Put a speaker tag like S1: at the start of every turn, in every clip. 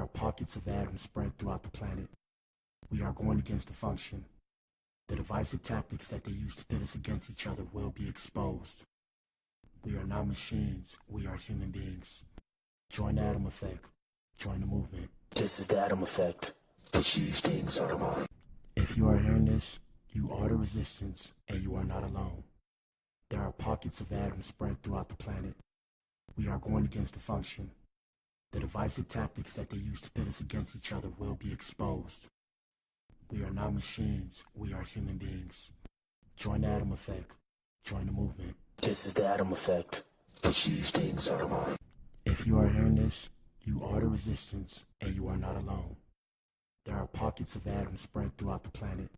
S1: are pockets of atoms spread throughout the planet. We are going against the function. The divisive tactics that they use to pit us against each other will be exposed. We are not machines, we are human beings. Join the Atom Effect. Join the movement.
S2: This is the Atom Effect. Achieve things are mine.
S1: If you are hearing this, you are the resistance, and you are not alone. There are pockets of atoms spread throughout the planet. We are going against the function. The divisive tactics that they use to pit us against each other will be exposed. We are not machines, we are human beings. Join the Atom Effect. Join the movement.
S2: This is the Atom Effect. Achieve things are mine.
S1: If you are hearing this, you are the resistance, and you are not alone. There are pockets of atoms spread throughout the planet.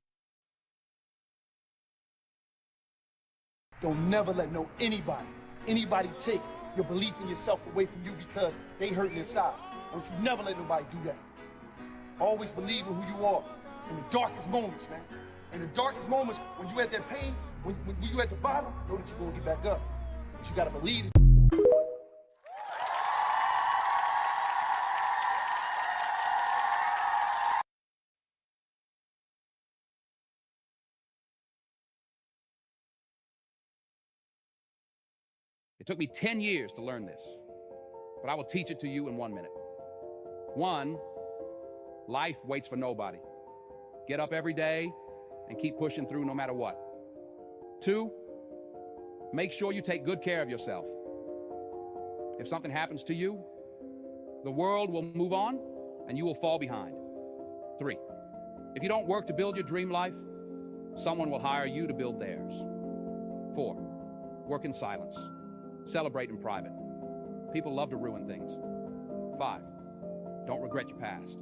S3: Don't never let anybody take your belief in yourself away from you because they hurting inside. Don't you never let nobody do that. Always believe in who you are in the darkest moments, man. In the darkest moments, when you at that pain, when you at the bottom, know that you're gonna get back up. But you gotta believe it.
S4: It took me 10 years to learn this, but I will teach it to you in 1 minute. 1, life waits for nobody. Get up every day and keep pushing through no matter what. 2, make sure you take good care of yourself. If something happens to you, the world will move on and you will fall behind. 3, if you don't work to build your dream life, someone will hire you to build theirs. 4, work in silence. Celebrate in private. People love to ruin things. 5, don't regret your past.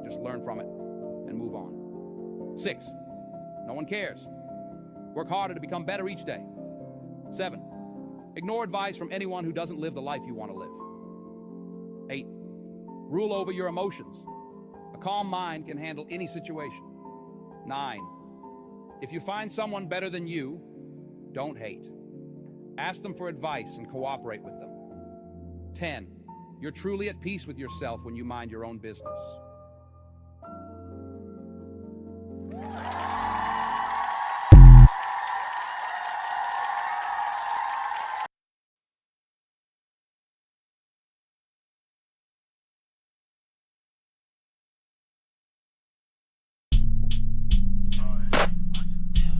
S4: Just learn from it and move on. 6, no one cares. Work harder to become better each day. 7, ignore advice from anyone who doesn't live the life you want to live. 8, rule over your emotions. A calm mind can handle any situation. 9, if you find someone better than you, don't hate. Ask them for advice and cooperate with them. 10, you're truly at peace with yourself when you mind your own business.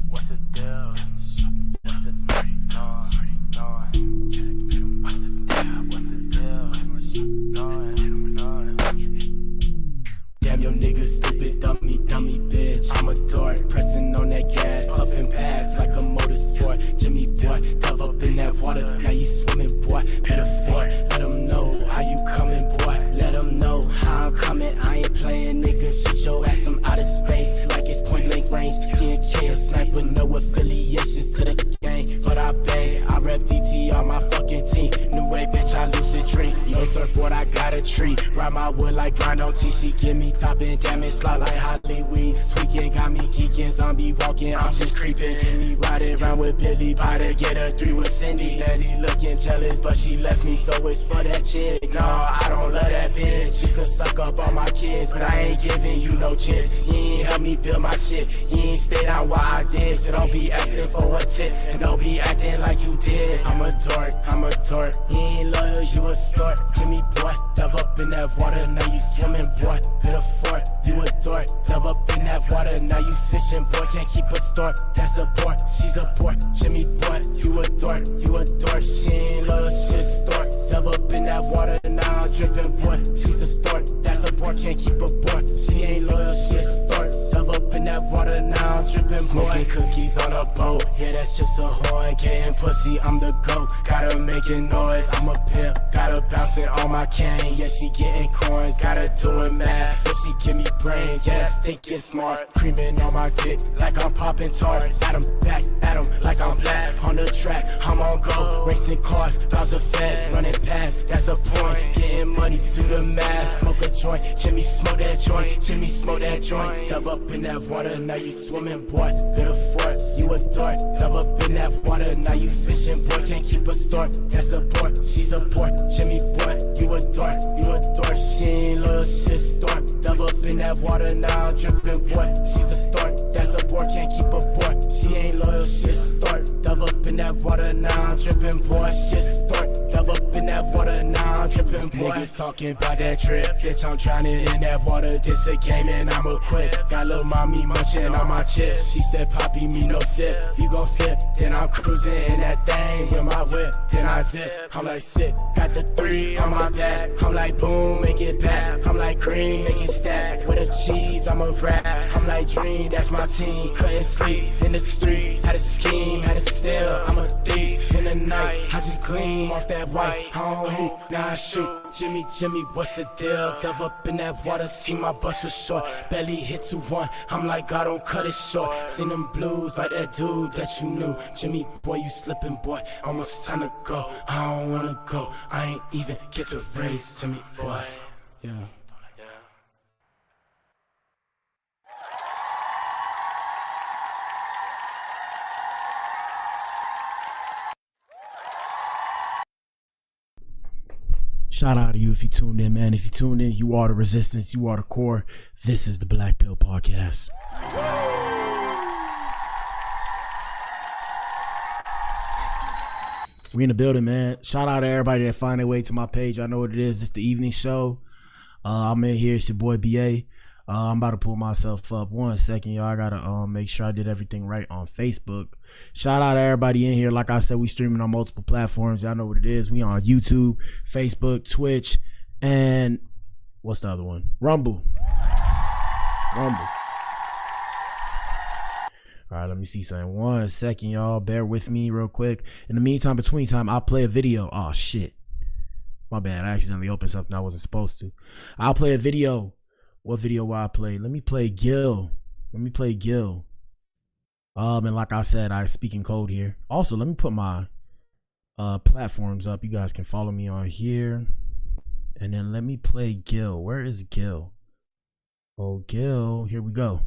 S2: What's the deal? What's the Damn, your nigga stupid, dummy, bitch. I'm a dart, pressing on that gas, puffing past like a motorsport. Jimmy boy, dove up in that water, now you swimming, boy. Better fort, let them know how you coming, boy. Let them know how I'm coming. I ain't playing, nigga. Shoot your ass from outer space like it's point blank range. 10K a sniper, no affiliations to the gang, but I bang. I rep DT on my fucking team. New way, bitch, I lucid dream. No surfboard, I got a tree. Ride my wood like grind on T. She give me top and damage, slide like Hollywood. Tweaking, got me geeking, zombie walking. I'm just creeping. Jimmy riding around with Billy by to get a 3 with Cindy. Letty looking jealous, but she left me, so it's for that chick. No, I don't love that bitch. She could suck up all my kids, but I ain't giving you no chance. You ain't help me build my shit. You ain't stay down while I did. So don't be asking for a tip, and don't be acting like you did. I'm a dork. You ain't loyal, you a stork. Jimmy boy, dove up in that water, now you swimming, boy. Bit of fort, you a dork. Dove up in that water, now you fishing, boy. Can't keep a stork, that's a boy. She's a boy, Jimmy boy, you a dork. She ain't loyal, she a stork. Dove up in that water, now I'm dripping, boy. She's a stork, that's a boy. Can't keep a boy. She ain't loyal, she a stork. Dove up in that water, now I'm dripping, boy. Smoking cookies on a boat, yeah, that's just a whore. Getting pussy, I'm the GOAT. Gotta make a noise, I'm a pimp. Gotta bouncing on my cane, yeah, she getting coins. Gotta doing math, but she give me brains, yeah, that's thinking smart. Creaming on my dick like I'm popping tart. At 'em, back at 'em like I'm black. On the track, I'm on go. Racing cars, bounce a fast, running past, that's a point. Getting money through the math. Smoke a joint, Jimmy smoke that joint. Jimmy smoke that joint. Dove up in that water, now you swimming, boy. Bit of fort, you a dart. Dove up in that water, now you fishing, boy. Can't keep a stork, that's a boy. She's a boy, Jimmy boy, you a dart. She ain't loyal, in that water, now I'm dripping, boy. She's a start, that's a boy, can't keep a boy. She ain't loyal, shit start. Dove up in that water, now I'm dripping, boy. Shit start. Dove up in that water, now I'm dripping, boy. Niggas talking about that trip, bitch, I'm drowning in that water. This a game and I'ma quit. Got lil' mommy munching on my chips. She said, Poppy, me no sip. You gon' sip, then I'm cruising in that thing with my whip. Then I zip, I'm like sick. Got the 3 on my back. I'm like boom, make it back. I'm like cream, make it stack. With a cheese, I'm a rap. I'm like dream, that's my team. Couldn't sleep in the streets. Had a scheme, had a steal. I'm a thief in the night. I just gleam off that white. I don't hoop, now I shoot. Jimmy, what's the deal? Dove up in that water, see my bus was short. Belly hit 2-1, I'm like, God, don't cut it short. Seen them blues like that dude that you knew. Jimmy, boy, you slipping, boy. Almost time to go. I don't wanna go. I ain't even get the raise to me, boy. Yeah.
S1: Shout out to you if you tuned in, man. If you tuned in, you are the resistance, you are the core. This is the Black Pill Podcast. We in the building, man. Shout out to everybody that find their way to my page. I know what it is. It's the evening show. I'm in here. It's your boy BA. I'm about to pull myself up. 1 second, y'all. I gotta make sure I did everything right on Facebook. Shout out to everybody in here. Like I said, we streaming on multiple platforms. Y'all know what it is. We on YouTube, Facebook, Twitch, and what's the other one? Rumble. All right, let me see something. 1 second, y'all. Bear with me real quick. In the meantime, between time, I'll play a video. Oh, shit. My bad. I accidentally opened something I wasn't supposed to. I'll play a video. What video will I play? Let me play Gil. And like I said, I speak in code here. Also, let me put my platforms up. You guys can follow me on here. And then let me play Gil. Where is Gil? Oh, Gil. Here we go.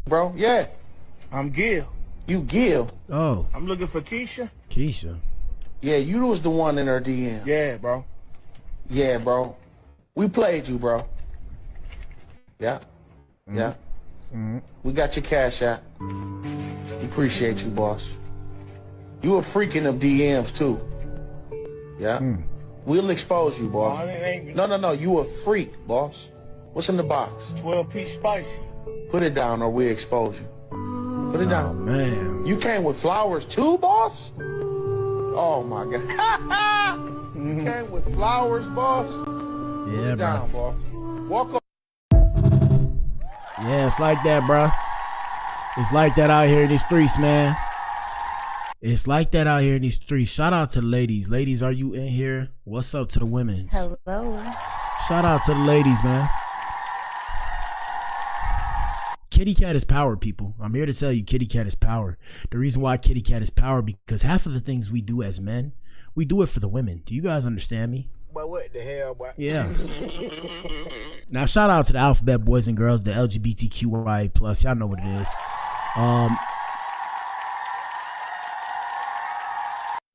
S5: Bro, yeah. I'm Gil. You Gil?
S1: Oh.
S5: I'm looking for Keisha.
S1: Keisha.
S5: Yeah, you was the one in her DM. Yeah, bro. Yeah, bro. We played you, bro. Yeah. Yeah. We got your cash out. Appreciate you, boss. You a freak in them DMs, too. Yeah. We'll expose you, boss. No. You a freak, boss. What's in the box?
S6: 12-piece spicy.
S5: Put it down or we expose you. Put it down.
S1: Oh, man.
S5: You came with flowers, too, boss? Oh, my God. You came with flowers, boss?
S1: Yeah,
S5: down,
S1: bro.
S5: Boss. Walk up.
S1: Yeah, it's like that, bro. It's like that out here in these streets, man. It's like that out here in these streets. Shout out to the ladies. Ladies, are you in here? What's up to the women's?
S7: Hello.
S1: Shout out to the ladies, man. Kitty cat is power, people. I'm here to tell you kitty cat is power. The reason why kitty cat is power, because half of the things we do as men, we do it for the women. Do you guys understand me?
S6: But what the hell, boy?
S1: Yeah. Now, shout out to the alphabet boys and girls, the LGBTQIA+. Y'all know what it is.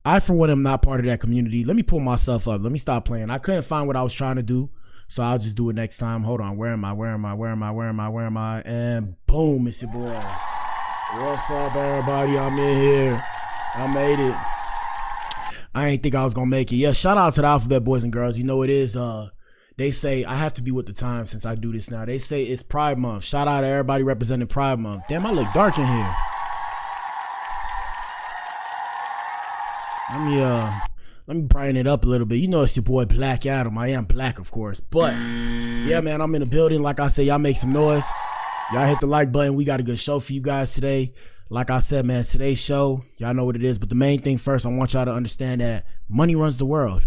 S1: I, for one, am not part of that community. Let me pull myself up. Let me stop playing. I couldn't find what I was trying to do, so I'll just do it next time. Hold on. Where am I? And boom, it's your boy. What's up, everybody? I'm in here. I made it. I ain't think I was gonna make it. Yeah, shout out to the alphabet boys and girls. You know it is. They say I have to be with the times since I do this now. They say it's Pride Month. Shout out to everybody representing Pride Month. Damn, I look dark in here. Let me brighten it up a little bit. You know it's your boy Black Adam. I am black, of course. But yeah, man, I'm in the building. Like I said, y'all make some noise. Y'all hit the like button. We got a good show for you guys today. Like I said, man, today's show, y'all know what it is. But the main thing first, I want y'all to understand that money runs the world.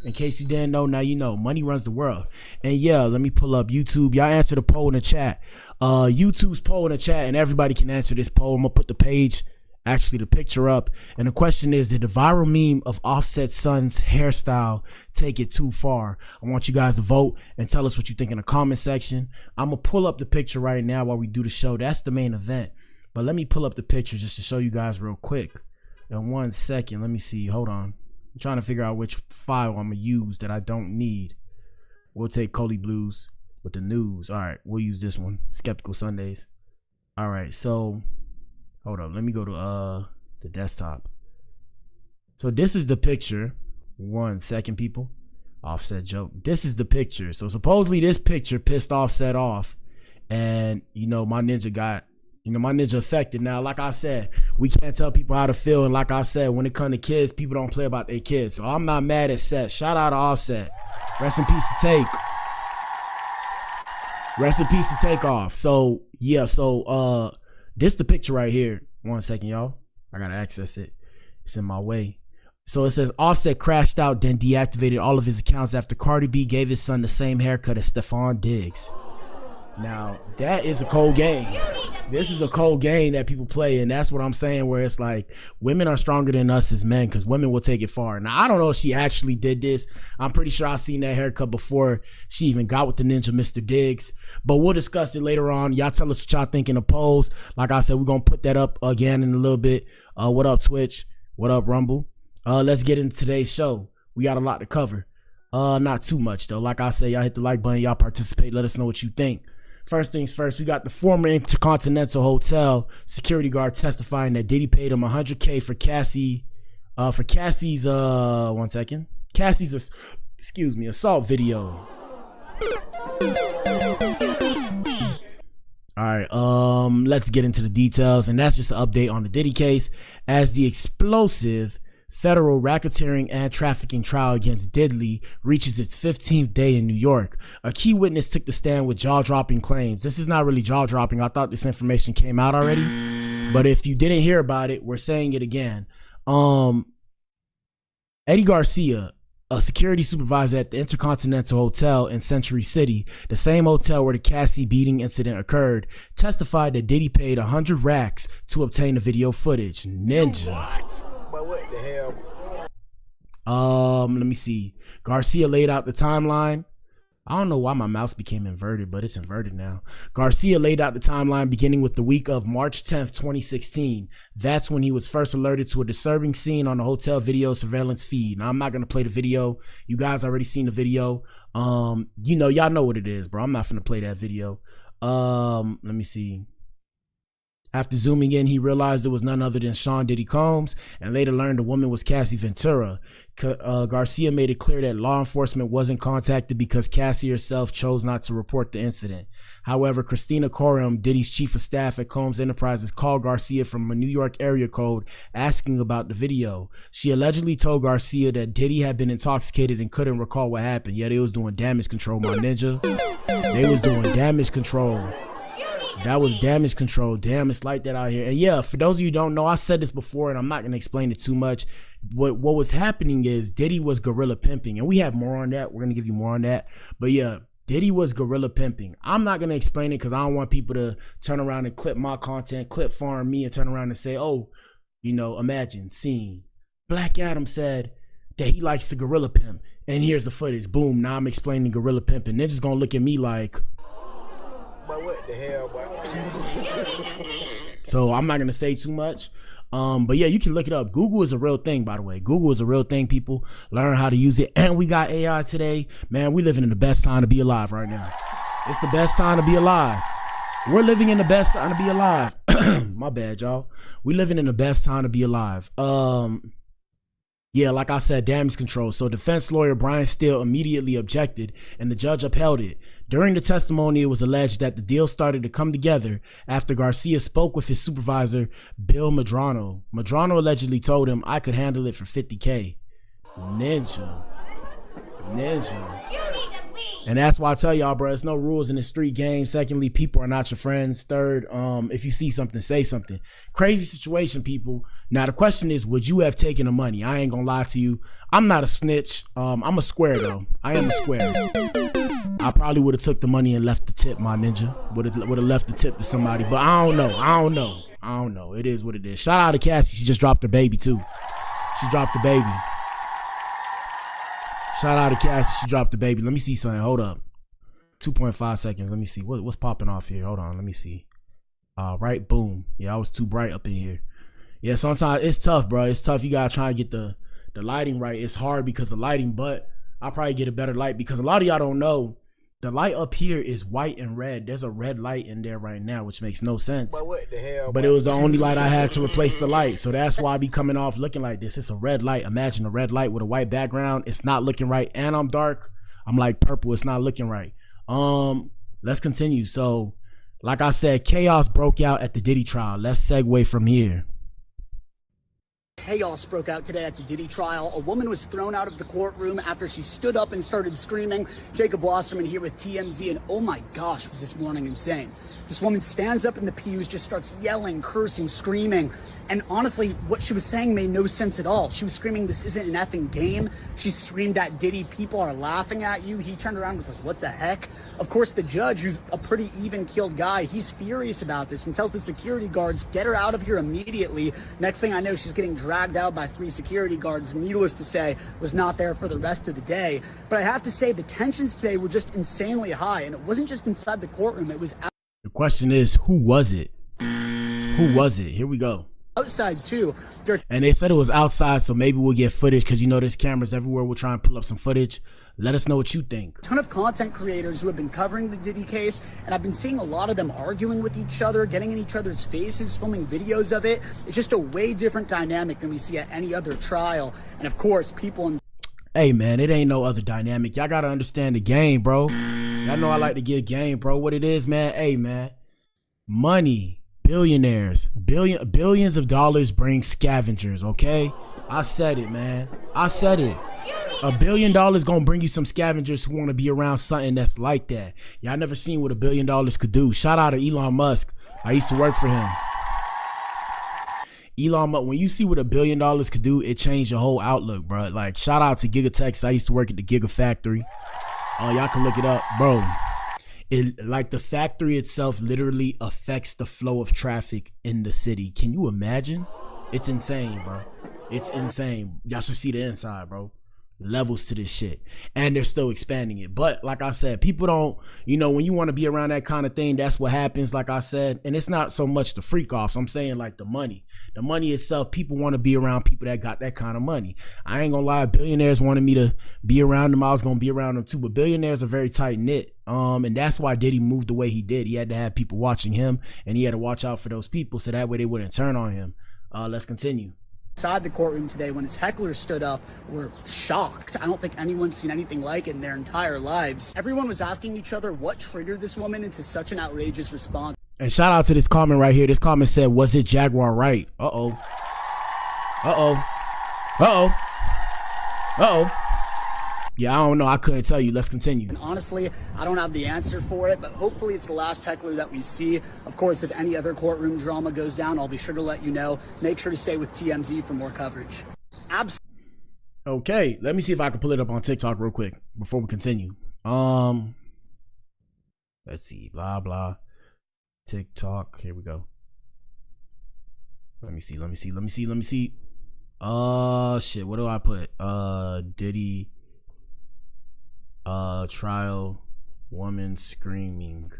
S1: In case you didn't know, now you know. Money runs the world. And yeah, let me pull up YouTube. Y'all answer the poll in the chat. YouTube's poll in the chat, and everybody can answer this poll. I'm going to put the page, actually the picture up. And the question is, did the viral meme of Offset's son's hairstyle take it too far? I want you guys to vote and tell us what you think in the comment section. I'm going to pull up the picture right now while we do the show. That's the main event. But let me pull up the picture just to show you guys real quick. In 1 second, let me see. Hold on. I'm trying to figure out which file I'm going to use that I don't need. We'll take Coley Blues.
S7: with the news. All right, we'll use this one, Skeptical Sundays. All right, so hold up, let me go to the desktop. So this is the picture. 1 second, people. Offset joke. This is the picture. So supposedly this picture pissed Offset off, and my ninja affected. Now, like I said, we can't tell people how to feel, and like I said, when it comes to kids, people don't play about their kids. So I'm not mad at Seth. Shout out to Offset. Rest in peace to Take. Rest in peace to Takeoff. So yeah, this the picture right here. 1 second, y'all. I gotta access it. It's in my way. So it says Offset crashed out, then deactivated all of his accounts after Cardi B gave his son the same haircut as Stephon Diggs. Now, that is a cold game. This is a cold game that people play, and that's what I'm saying, where it's like women are stronger than us as men, because women will take it far. Now, I don't know if she actually did this. I'm pretty sure I seen that haircut before she even got with the ninja Mr. Diggs, but we'll discuss it later on. Y'all tell us what y'all think in the polls. Like I said, we're going to put that up again in a little bit. What up, Twitch? What up, Rumble? Let's get into today's show. We got a lot to cover. Not too much, though. Like I said, y'all hit the like button. Y'all participate. Let us know what you think. First things first, we got the former Intercontinental Hotel security guard testifying that Diddy paid him $100K for Cassie's 1 second. Cassie's assault video. All right, let's get into the details, and that's just an update on the Diddy case as the explosive federal racketeering and trafficking trial against Diddy reaches its 15th day in New York. A key witness took the stand with jaw-dropping claims. This is not really jaw-dropping. I thought this information came out already, but if you didn't hear about it, we're saying it again. Eddie Garcia, a security supervisor at the Intercontinental Hotel in Century City, the same hotel where the Cassie beating incident occurred, testified that Diddy paid 100 racks to obtain the video footage. Ninja.
S6: But what the hell?
S7: Let me see. Garcia laid out the timeline. I don't know why my mouse became inverted, but it's inverted now. Garcia laid out the timeline beginning with the week of March 10th, 2016. That's when he was first alerted to a disturbing scene on the hotel video surveillance feed. Now, I'm not going to play the video. You guys already seen the video. Y'all know what it is, bro. I'm not going to play that video. Let me see. After zooming in, he realized it was none other than Sean Diddy Combs, and later learned the woman was Cassie Ventura. Garcia made it clear that law enforcement wasn't contacted because Cassie herself chose not to report the incident. However, Christina Coram, Diddy's chief of staff at Combs Enterprises, called Garcia from a New York area code asking about the video. She allegedly told Garcia that Diddy had been intoxicated and couldn't recall what happened. Yeah, they was doing damage control, my ninja. They was doing damage control. That was damage control. Damn, it's like that out here. And yeah, for those of you who don't know, I said this before and I'm not going to explain it too much. What was happening is Diddy was guerrilla pimping, and we have more on that. We're going to give you more on that. But yeah, Diddy was guerrilla pimping. I'm not going to explain it because I don't want people to turn around and clip my content, clip farm me, and turn around and say, oh, imagine seeing Black Adam said that he likes to guerrilla pimp. And here's the footage. Boom. Now I'm explaining guerrilla pimping. They're just going to look at me like,
S6: But what the hell, boy?
S7: So I'm not gonna say too much. But yeah, you can look it up. Google is a real thing, by the way. Google is a real thing, people. Learn how to use it. And we got AI today. Man, we living in the best time to be alive right now. It's the best time to be alive. We're living in the best time to be alive. My bad, y'all. We living in the best time to be alive. Yeah, like I said, damage control. So defense lawyer Brian Steele immediately objected, and the judge upheld it. During the testimony, it was alleged that the deal started to come together after Garcia spoke with his supervisor, Bill Medrano. Medrano allegedly told him, I could handle it for $50K. Ninja. And that's why I tell y'all, bro, there's no rules in the street game. Secondly, people are not your friends. Third, if you see something, say something. Crazy situation, people. Now, the question is, would you have taken the money? I ain't gonna lie to you. I'm not a snitch. I'm a square, though. I am a square. I probably would have took the money and left the tip, my ninja. Would have left the tip to somebody, but I don't know. It is what it is. Shout out to Cassie. She just dropped her baby, too. She dropped the baby. Shout out to Cassie. She dropped the baby. Let me see something. Hold up. 2.5 seconds. Let me see. What's popping off here? Hold on. Let me see. Right. Boom. Yeah, I was too bright up in here. Yeah, sometimes it's tough, bro. It's tough. You got to try and get the lighting right. It's hard because of lighting, but I'll probably get a better light because a lot of y'all don't know The light up here is white and red. There's a red light in there right now, which makes no sense.
S6: But what the hell?
S7: But it was the only light I had to replace the light. So that's why I be coming off looking like this. It's a red light. Imagine a red light with a white background. It's not looking right. And I'm dark. I'm like purple. It's not looking right. Let's continue. So, like I said, chaos broke out at the Diddy trial. Let's segue from here.
S8: Chaos broke out today at the Diddy trial. A woman was thrown out of the courtroom after she stood up and started screaming. Jacob Wasserman here with TMZ, and oh my gosh, was this morning insane. This woman stands up in the pews, just starts yelling, cursing, screaming. And honestly, what she was saying made no sense at all. She was screaming, "This isn't an effing game." She screamed at Diddy, "People are laughing at you." He turned around and was like, "What the heck?" Of course, the judge, who's a pretty even-keeled guy, he's furious about this and tells the security guards, "Get her out of here immediately." Next thing I know, she's getting dragged out by 3 security guards. Needless to say, was not there for the rest of the day. But I have to say, the tensions today were just insanely high. And it wasn't just inside the courtroom. It was
S7: The question is, who was it? Who was it? Here we go.
S8: outside too.
S7: And they said it was outside, so maybe we'll get footage because, you know, there's cameras everywhere. We'll try and pull up some footage. Let us know what you think.
S8: A ton of content creators who have been covering the Diddy case, and I've been seeing a lot of them arguing with each other, getting in each other's faces, filming videos of it. It's just a way different dynamic than we see at any other trial. And of course, people in
S7: Hey, man, it ain't no other dynamic. Y'all got to understand the game, bro. Y'all know I like to give game, bro. What it is, man. Hey, man. Money. Billionaires. Billions of dollars bring scavengers, okay? I said it, man. I said it. $1 billion gonna bring you some scavengers who want to be around something that's like that. Y'all never seen what $1 billion could do. Shout out to Elon Musk. I used to work for him. Elon Musk, when you see what $1 billion could do, it changed your whole outlook, bro. Like, shout out to Gigatex. I used to work at the Giga Factory. Oh, y'all can look it up, bro. It, like, the factory itself literally affects the flow of traffic in the city. Can you imagine? It's insane, bro. It's insane. Y'all should see the inside, bro. Levels to this shit, and they're still expanding it. But like I said, people don't, you know, when you want to be around that kind of thing, that's what happens. Like I said, and it's not so much the freak offs. I'm saying like the money itself. People want to be around people that got that kind of money. I ain't gonna lie, billionaires wanted me to be around them. I was gonna be around them too, but billionaires are very tight knit. And that's why Diddy moved the way he did. He had to have people watching him, and he had to watch out for those people so that way they wouldn't turn on him. Let's continue.
S8: Inside the courtroom today, when his hecklers stood up, were shocked. I don't think anyone's seen anything like it in their entire lives. Everyone was asking each other what triggered this woman into such an outrageous response.
S7: And shout out to this comment right here. This comment said, "Was it Jaguar right?" Uh-oh. Uh-oh. Uh-oh. Uh-oh. Yeah, I don't know. I couldn't tell you. Let's continue.
S8: And honestly, I don't have the answer for it, but hopefully it's the last heckler that we see. Of course, if any other courtroom drama goes down, I'll be sure to let you know. Make sure to stay with TMZ for more coverage.
S7: Okay, let me see if I can pull it up on TikTok real quick before we continue. Let's see. Blah, blah. TikTok. Here we go. Let me see. Shit. What do I put? Diddy. Trial, woman screaming.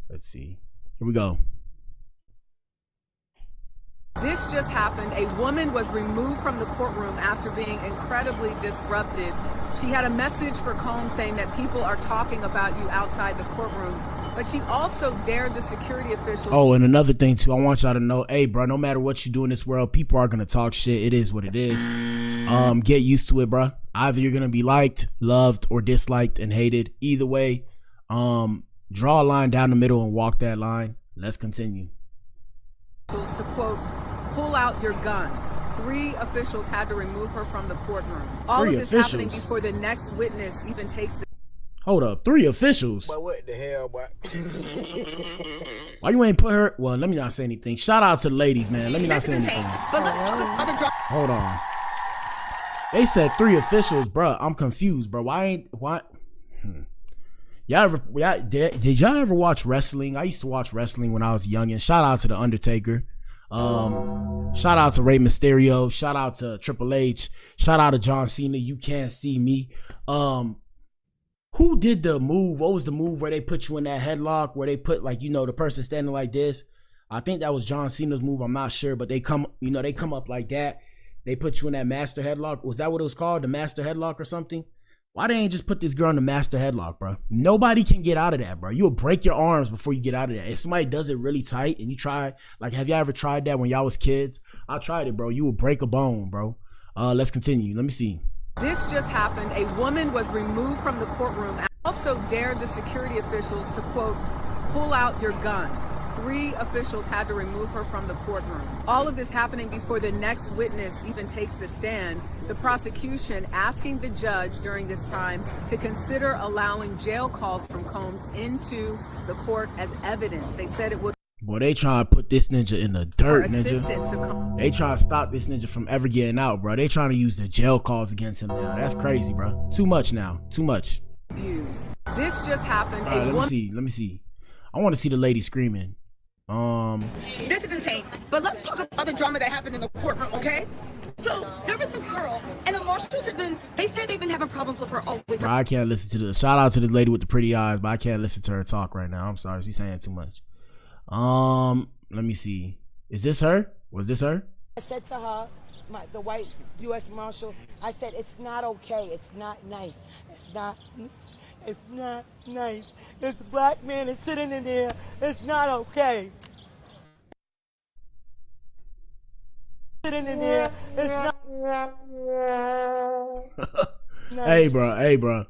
S7: Let's see. Here we go.
S9: This just happened. A woman was removed from the courtroom after being incredibly disruptive. She had a message for Combs saying that people are talking about you outside the courtroom, but she also dared the security officials.
S7: Oh, and another thing too, I want y'all to know, hey, bro, no matter what you do in this world, people are gonna talk shit. It is what it is. Get used to it, bro. Either you're gonna be liked, loved, or disliked and hated. Either way, draw a line down the middle and walk that line. Let's continue.
S9: To quote, pull out your gun. 3 officials had to remove her from the courtroom. All of this happening before the next witness even takes the...
S7: Hold up, 3 officials?
S6: But what the hell, boy?
S7: Why you ain't put her... Well, let me not say anything. Shout out to the ladies, man. Let me not say anything. Hold on. They said 3 officials, bro. I'm confused, bro. Why? Did y'all ever watch wrestling? I used to watch wrestling when I was young, and shout out to The Undertaker. Shout out to Rey Mysterio. Shout out to Triple H. Shout out to John Cena. You can't see me. Who did the move? What was the move where they put you in that headlock, where they put, like, you know, the person standing like this? I think that was John Cena's move. I'm not sure, but they come up like that. They put you in that master headlock. Was that what it was called? The master headlock or something? Why they ain't just put this girl in the master headlock, bro? Nobody can get out of that, bro. You'll break your arms before you get out of that. If somebody does it really tight and you try, like, have y'all ever tried that when y'all was kids? I tried it, bro. You will break a bone, bro. Let's continue. Let me see.
S9: This just happened. A woman was removed from the courtroom and also dared the security officials to, quote, pull out your gun. 3 officials had to remove her from the courtroom. All of this happening before the next witness even takes the stand. The prosecution asking the judge during this time to consider allowing jail calls from Combs into the court as evidence. They said it would.
S7: Boy, they trying to put this ninja in the dirt, ninja. They trying to stop this ninja from ever getting out, bro. They trying to use the jail calls against him now. That's crazy, bro. Too much now. Too much.
S9: Used. This just happened.
S7: All right, let me see. I want to see the lady screaming.
S10: This is insane. But let's talk about the drama that happened in the courtroom, okay? So there was this girl, and the marshals they said they've been having problems with her all week.
S7: Bro, I can't listen to this. Shout out to this lady with the pretty eyes, but I can't listen to her talk right now. I'm sorry, she's saying too much. Let me see. Is this her? Was this her?
S11: I said to her, the white U.S. Marshal, I said, it's not okay. It's not nice. It's not nice. This black man is sitting in there. It's not okay. Sitting in there. It's not.
S7: Hey, bro.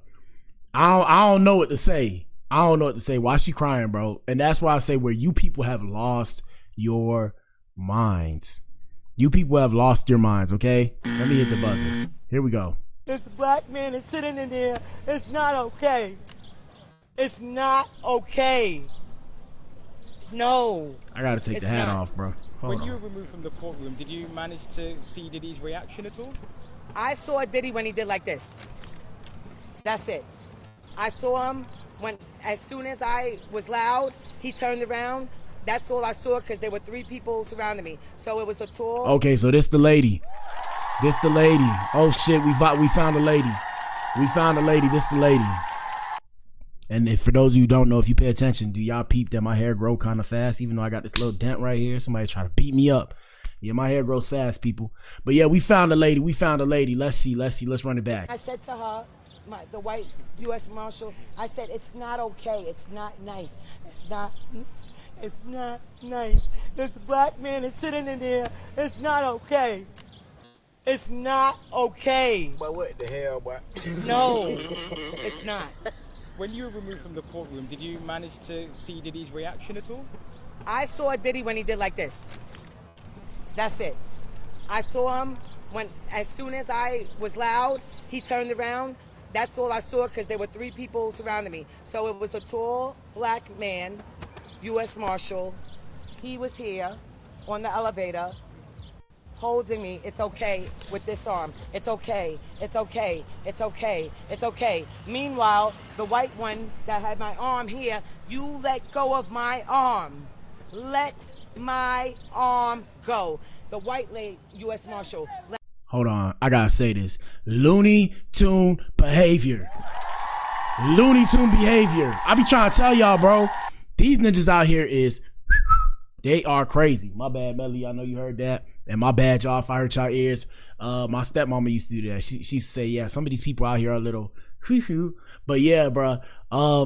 S7: I don't know what to say. Why she crying, bro? And that's why I say where you people have lost your minds. You people have lost your minds, okay? Let me hit the buzzer. Here we go.
S11: This black man is sitting in there. It's not okay. It's not okay. No.
S7: I gotta take the hat off, bro.
S12: When you were removed from the courtroom, did you manage to see Diddy's reaction at all?
S11: I saw Diddy when he did like this. That's it. I saw him when, as soon as I was loud, he turned around. That's all I saw because there were 3 people surrounding me. So it was the tall.
S7: Okay, so this the lady. Oh shit, we found a lady. This the lady. And if, for those of you who don't know, if you pay attention, do y'all peep that my hair grow kind of fast? Even though I got this little dent right here, somebody try to beat me up. Yeah, my hair grows fast, people. But yeah, we found a lady. Let's see. Let's run it back.
S11: I said to her, the white U.S. Marshal, I said, it's not okay. It's not nice. It's not nice. This black man is sitting in there. It's not okay. It's not okay.
S6: But what the hell, boy?
S11: No, it's not.
S12: When you were removed from the courtroom, did you manage to see Diddy's reaction at all?
S11: I saw Diddy when he did like this. That's it. I saw him when, as soon as I was loud, he turned around. That's all I saw because there were 3 people surrounding me. So it was a tall black man, U.S. Marshal. He was here on the elevator holding me. It's okay with this arm. It's okay. It's okay. It's okay. It's okay. Meanwhile, the white one that had my arm here, you let go of my arm. Let my arm go. The white lady, U.S. Marshal.
S7: Hold on, I gotta say this. Looney Tune behavior. I be trying to tell y'all, bro. These ninjas out here they are crazy. My bad, Melly. I know you heard that. And my bad, y'all, if I hurt y'all ears. My stepmama used to do that. She used to say, yeah, some of these people out here are a little but yeah, bro.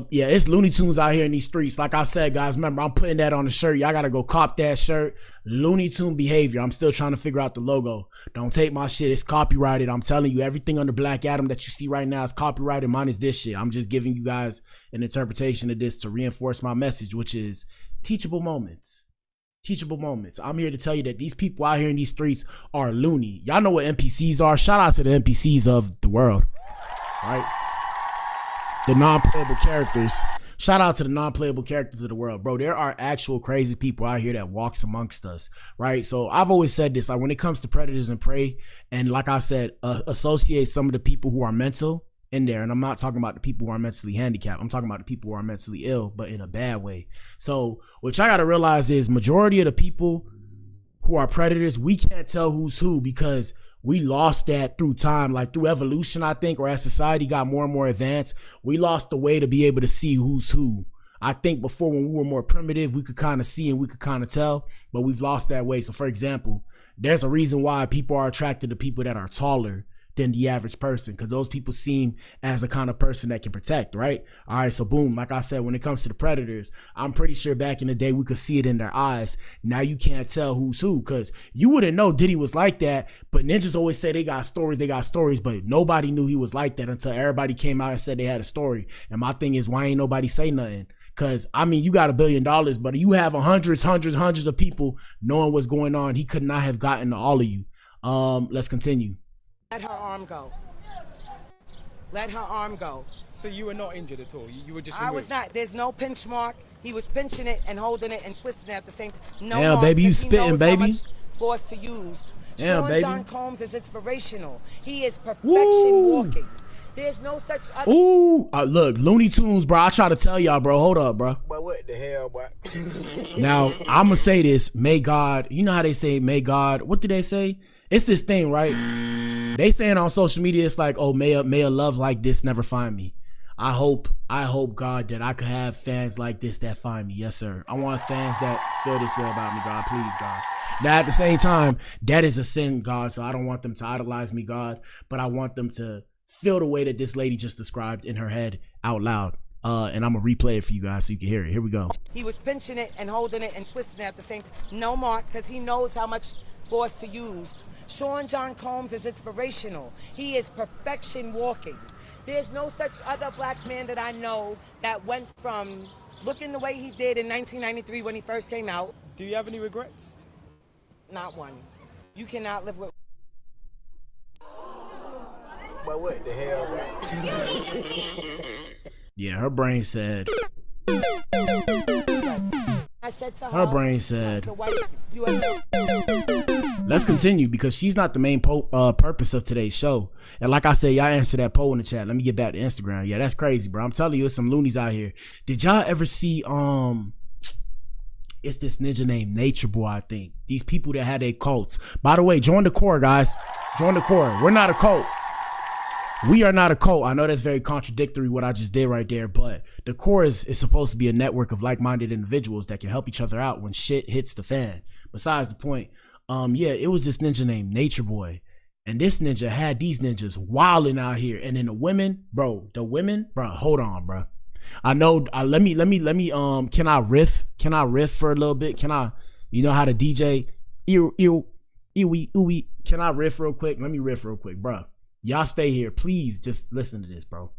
S7: Yeah, it's Looney Tunes out here in these streets. Like I said, guys, remember, I'm putting that on the shirt. Y'all gotta go cop that shirt. Looney Tune behavior. I'm still trying to figure out the logo. Don't take my shit. It's copyrighted. I'm telling you, everything under Black Adam that you see right now is copyrighted. Mine is this shit. I'm just giving you guys an interpretation of this to reinforce my message, which is teachable moments. I'm here to tell you that these people out here in these streets are loony. Y'all know what NPCs are. Shout out to the NPCs of the world, right? The non-playable characters. Shout out to the non-playable characters of the world, bro. There are actual crazy people out here that walks amongst us, right? So I've always said this, like when it comes to predators and prey, and like I said, associate some of the people who are mental in there. And I'm not talking about the people who are mentally handicapped. I'm talking about the people who are mentally ill, but in a bad way. So what y'all gotta realize is majority of the people who are predators, we can't tell who's who because we lost that through time, like through evolution, I think, or as society got more and more advanced, we lost the way to be able to see who's who. I think before, when we were more primitive, we could kind of see and we could kind of tell, but we've lost that way. So for example, there's a reason why people are attracted to people that are taller than the average person, because those people seem as a kind of person that can protect, right? All right, so boom, like I said, when it comes to the predators, I'm pretty sure back in the day we could see it in their eyes. Now you can't tell who's who, because you wouldn't know Diddy was like that, but ninjas always say they got stories, but nobody knew he was like that until everybody came out and said they had a story. And my thing is, why ain't nobody say nothing? Because, I mean, you got $1 billion, but you have hundreds of people knowing what's going on. He could not have gotten to all of you. Let's continue.
S11: Let her arm go. Let her arm go.
S12: So you were not injured at all? You were just
S11: I was not. There's no pinch mark. He was pinching it and holding it and twisting it at the same time. No
S7: yeah,
S11: mark,
S7: baby, you spitting, baby.
S11: How much force to use.
S7: Yeah,
S11: Sean
S7: baby.
S11: John Combs is inspirational. He is perfection walking. There's no such other.
S7: Ooh, look, Looney Tunes, bro. I try to tell y'all, bro. Hold up, bro.
S6: But what the hell, boy?
S7: Now, I'm going to say this. May God, you know how they say, may God, what do they say? It's this thing, right? They saying on social media, it's like, oh, may a love like this never find me. I hope, God, that I could have fans like this that find me. Yes, sir. I want fans that feel this way about me, God. Please, God. Now, at the same time, that is a sin, God. So I don't want them to idolize me, God. But I want them to feel the way that this lady just described in her head out loud. And I'm going to replay it for you guys so you can hear it. Here we go.
S11: He was pinching it and holding it and twisting it at the same time. No mark, because he knows how much force to use. Sean John Combs is inspirational. He is perfection walking. There's no such other black man that I know that went from looking the way he did in 1993 when he first came out.
S12: Do you have any regrets?
S11: Not one. You cannot live with.
S6: But what the hell, boy?
S7: Yeah, her brain said.
S11: I said to
S7: Her brain said.
S11: the white US.
S7: Let's continue, because she's not the main purpose of today's show. And like I said, y'all answer that poll in the chat. Let me get back to Instagram. Yeah, that's crazy, bro. I'm telling you, it's some loonies out here. Did y'all ever see it's this ninja named Nature Boy, I think. These people that had their cults. By the way, join the core, guys. Join the core. We're not a cult. We are not a cult. I know that's very contradictory what I just did right there, but the core is supposed to be a network of like-minded individuals that can help each other out when shit hits the fan. Besides the point, yeah, it was this ninja named Nature Boy, and this ninja had these ninjas wilding out here, and then the women, bro, hold on, bro. I know. Let me. Can I riff? Can I riff for a little bit? Can I? You know how to DJ? Can I riff real quick? Let me riff real quick, bro. Y'all stay here, please. Just listen to this, bro.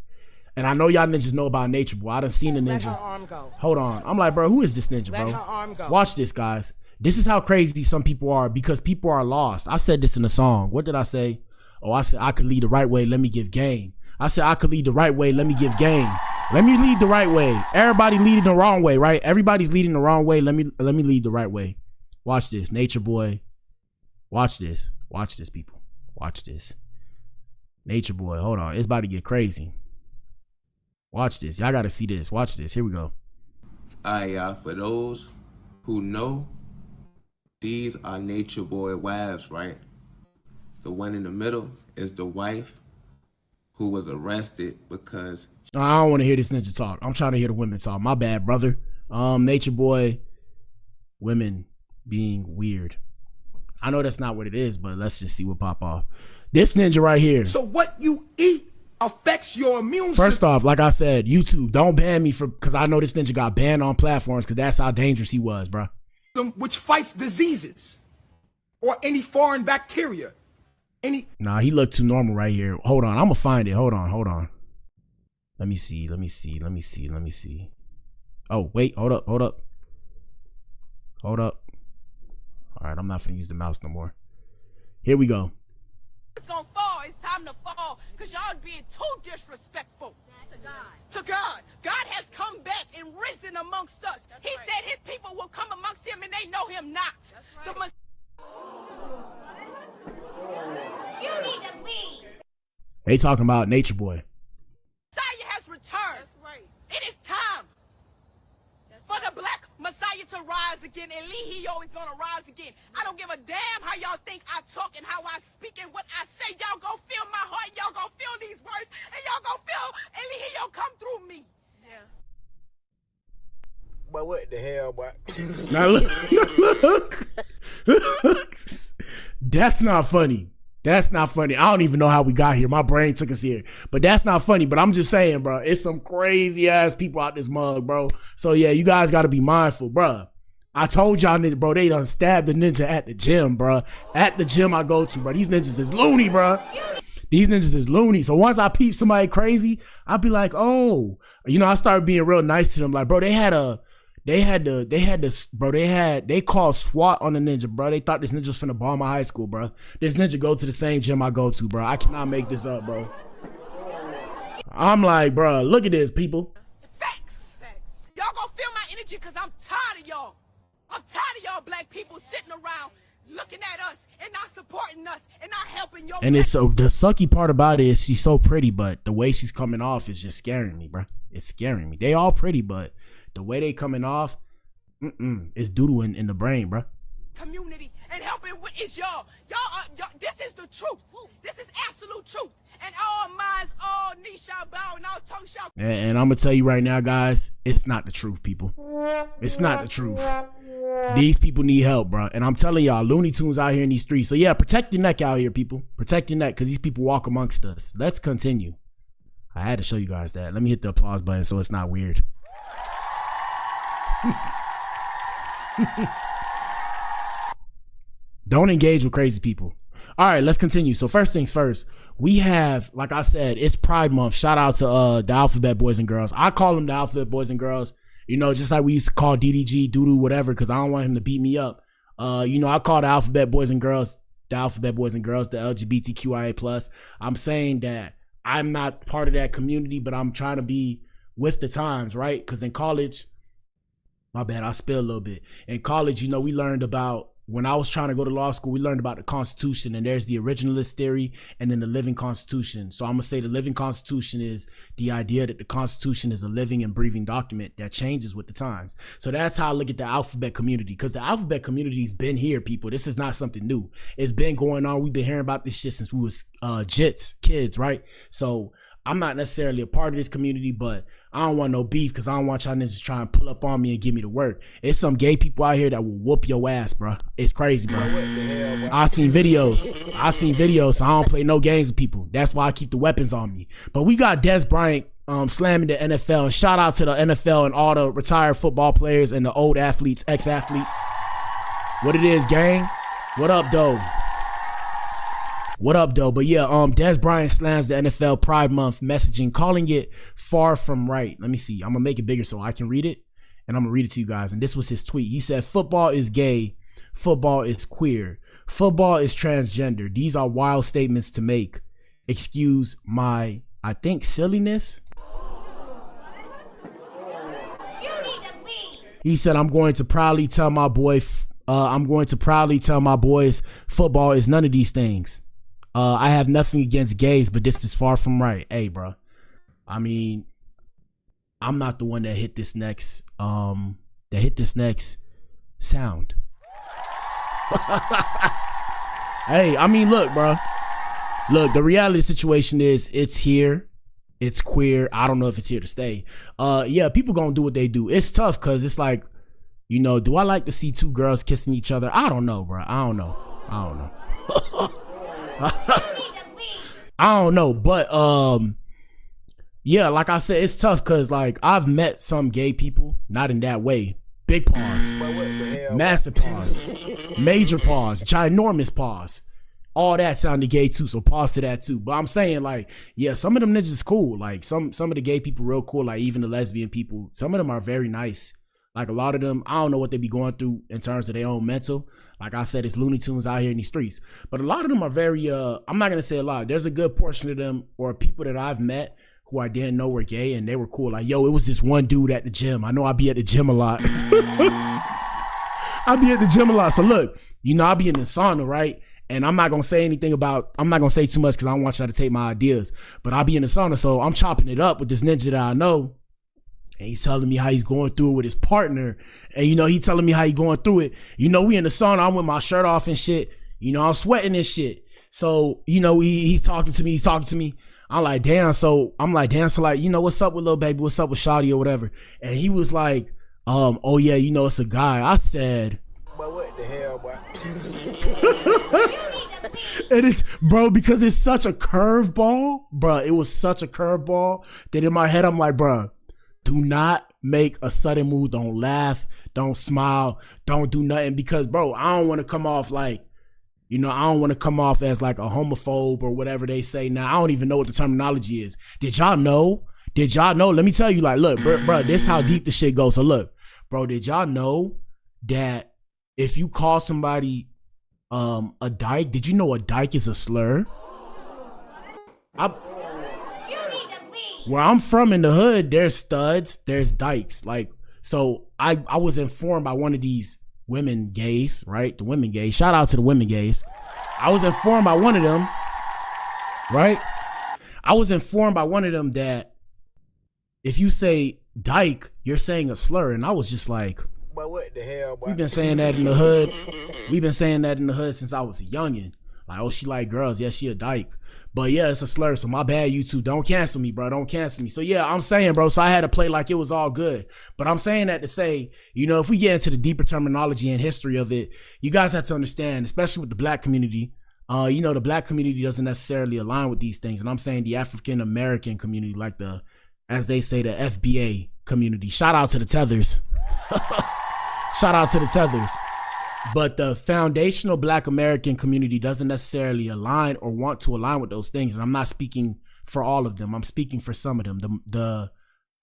S7: And I know y'all ninjas know about Nature Boy. I done seen the ninja.
S11: Let her arm go.
S7: Hold on. I'm like, bro, who is this ninja, bro?
S11: Let her arm go.
S7: Watch this, guys. This is how crazy some people are, because people are lost. I said this in a song. What did I say? Oh, I said I could lead the right way. Let me give game. I said I could lead the right way. Let me give game. Let me lead the right way. Everybody leading the wrong way, right? Everybody's leading the wrong way. Let me lead the right way. Watch this, Nature Boy. Watch this. Watch this, people. Watch this. Nature Boy, hold on. It's about to get crazy. Watch this. Y'all got to see this. Watch this. Here we go.
S13: All right, y'all. For those who know, these are Nature Boy wives, right? The one in the middle is the wife who was arrested because...
S7: I don't want to hear this ninja talk. I'm trying to hear the women talk. My bad, brother. Nature Boy, women being weird. I know that's not what it is, but let's just see what pop off. This ninja right here.
S14: So what you eat affects your immune system.
S7: First off, like I said, YouTube, don't ban me because I know this ninja got banned on platforms because that's how dangerous he was, bro.
S14: Which fights diseases or any foreign bacteria.
S7: Nah, he looked too normal right here. Hold on, I'm gonna find it. Hold on. Let me see. Oh, wait, hold up. All right, I'm not gonna use the mouse no more. Here we go.
S15: It's gonna fall. It's time to fall because y'all being too disrespectful to God. God has come back and risen amongst us. He said his people will come amongst him and they know him not.
S10: You need to leave.
S7: They talking about Nature Boy.
S15: Messiah has returned. That's right. It is time for the black Messiah to rise again, and Lehio is gonna rise again. I don't give a damn how y'all think I talk and how I speak and what I say. Y'all go feel my heart. Y'all go feel these words, and y'all go feel Lehio come through me. Yes.
S6: But what the hell, boy?
S7: Now look. That's not funny. That's not funny. I don't even know how we got here. My brain took us here. But that's not funny. But I'm just saying, bro, it's some crazy ass people out this mug, bro. So yeah, you guys got to be mindful, bro. I told y'all, niggas, bro, they done stabbed the ninja at the gym, bro. At the gym I go to, bro. These ninjas is loony, bro. These ninjas is loony. So once I peep somebody crazy, I'll be like, oh, you know, I started being real nice to them. Like, bro, they called SWAT on the ninja, bro. They thought this ninja was finna bomb my high school, bro. This ninja go to the same gym I go to, bro. I cannot make this up, bro. I'm like, bro, look at this, people.
S15: Facts. Y'all gonna feel my energy because I'm tired of y'all. I'm tired of y'all black people sitting around looking at us and not supporting us and not helping y'all.
S7: And it's so the sucky part about it is she's so pretty, but the way she's coming off is just scaring me, bro. It's scaring me. They all pretty, but the way they coming off, it's doodle in the brain, bro.
S15: Community and helping is y'all. Y'all, this is the truth. This is absolute truth. And all minds, all knees shall bow and all tongues shall.
S7: And I'm gonna tell you right now, guys, it's not the truth, people. It's not the truth. These people need help, bro. And I'm telling y'all, Looney Tunes out here in these streets. So yeah, protect your neck out here, people. Protect your neck, because these people walk amongst us. Let's continue. I had to show you guys that. Let me hit the applause button so it's not weird. Don't engage with crazy people. All right, let's continue. So first things first, we have, like I said, it's Pride Month. Shout out to the Alphabet Boys and Girls. I call them the Alphabet Boys and Girls. You know, just like we used to call DDG, Doodoo, whatever, because I don't want him to beat me up. You know, I call the Alphabet Boys and Girls, the LGBTQIA+. I'm saying that I'm not part of that community, but I'm trying to be with the times, right? Because in college, my bad, I spilled a little bit. In college, you know, we learned about, when I was trying to go to law school, we learned about the Constitution, and there's the originalist theory and then the living Constitution. So I'm gonna say the living Constitution is the idea that the Constitution is a living and breathing document that changes with the times. So that's how I look at the alphabet community, because the alphabet community's been here, people. This is not something new. It's been going on. We've been hearing about this shit since we was kids, right? So I'm not necessarily a part of this community, but I don't want no beef, because I don't want y'all niggas trying to pull up on me and give me the work. It's some gay people out here that will whoop your ass, bro. It's crazy, bro. I seen videos, so I don't play no games with people. That's why I keep the weapons on me. But we got Des Bryant slamming the NFL, and shout out to the NFL and all the retired football players and the old athletes, ex-athletes. What it is, gang? What up, though? What up, though? But yeah, Des Bryant slams the NFL Pride Month messaging, calling it far from right. Let me see. I'm gonna make it bigger so I can read it, and I'm gonna read it to you guys. And this was his tweet. He said, "Football is gay. Football is queer. Football is transgender. These are wild statements to make. Excuse my, I think, silliness." He said, I'm going to proudly tell my boys football is none of these things. I have nothing against gays, but this is far from right. Hey, bro. I mean, I'm not the one that hit this next sound. Hey, I mean, look, bro. Look, the reality situation is it's here. It's queer. I don't know if it's here to stay. Yeah, people gonna do what they do. It's tough because it's like, you know, do I like to see two girls kissing each other? I don't know, bro. I don't know. I don't know, but yeah, like I said, it's tough because like I've met some gay people, not in that way. Big pause, massive pause, major pause, ginormous pause. All that sounded gay too, so pause to that too. But I'm saying, like, yeah, some of them niggas is cool. Like some of the gay people real cool. Like even the lesbian people, some of them are very nice. Like a lot of them, I don't know what they be going through in terms of their own mental. Like I said, it's Looney Tunes out here in these streets. But a lot of them are very, I'm not going to say a lot. There's a good portion of them or people that I've met who I didn't know were gay and they were cool. Like, yo, it was this one dude at the gym. I know I be at the gym a lot. I be at the gym a lot. So look, you know, I be in the sauna, right? And I'm not going to say anything about, I'm not going to say too much because I don't want y'all to take my ideas. But I be in the sauna, so I'm chopping it up with this ninja that I know. And he's telling me how he's going through it with his partner. And, you know, he telling me how he going through it. You know, we in the sauna. I'm with my shirt off and shit. You know, I'm sweating and shit. So, you know, he's talking to me. I'm like, damn. So, like, you know, what's up with little baby? What's up with Shawty or whatever? And he was like, oh, yeah, you know, it's a guy. I said.
S6: But what the hell, boy?
S7: And it's, bro, because it's such a curveball, bro. It was such a curveball that in my head, I'm like, bro, do not make a sudden move. Don't laugh. Don't smile. Don't do nothing. Because, bro, I don't want to come off like, I don't want to come off as like a homophobe or whatever they say now. I don't even know what the terminology is. Did y'all know? Let me tell you, like, look, bro, this is how deep the shit goes. So look, bro, did y'all know that if you call somebody a dyke, did you know a dyke is a slur? Where I'm from in the hood, there's studs, there's dykes. Like, so I was informed by one of these women gays, right? The women gays. Shout out to the women gays. I was informed by one of them, right? I was informed by one of them that if you say dyke, you're saying a slur. And I was just like,
S6: but what the hell, boy?
S7: We've been saying that in the hood. We've been saying that in the hood since I was a youngin'. Like, oh, she like girls. Yeah, she a dyke. But yeah, it's a slur. So my bad, you two. Don't cancel me, bro. Don't cancel me. So yeah, I'm saying, bro, so I had to play like it was all good. But I'm saying that to say, if we get into the deeper terminology and history of it, you guys have to understand, especially with the black community, the black community doesn't necessarily align with these things. And I'm saying the African American community, like as they say, the FBA community. Shout out to the Tethers. Shout out to the Tethers. But the foundational black American community doesn't necessarily align or want to align with those things. And I'm not speaking for all of them. I'm speaking for some of them.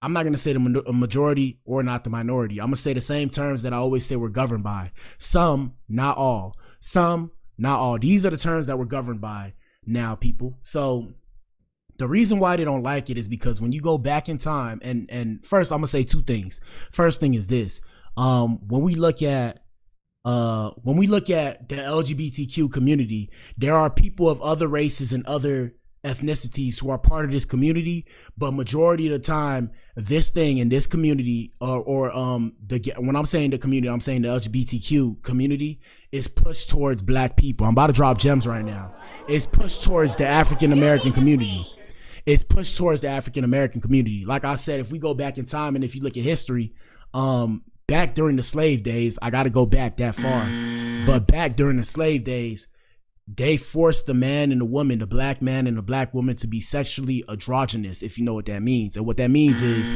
S7: I'm not going to say the majority or not the minority. I'm going to say the same terms that I always say we're governed by. Some, not all. Some, not all. These are the terms that we're governed by now, people. So the reason why they don't like it is because when you go back in time, and first I'm going to say two things. First thing is this. When we look at the LGBTQ community, there are people of other races and other ethnicities who are part of this community, but majority of the time, this thing in this community, when I'm saying the community, I'm saying the LGBTQ community is pushed towards black people. I'm about to drop gems right now. It's pushed towards the African American community. It's pushed towards the African American community. Like I said, if we go back in time and if you look at history, back during the slave days, I got to go back that far. But back during the slave days, they forced the man and the woman, the black man and the black woman, to be sexually androgynous, if you know what that means. And what that means is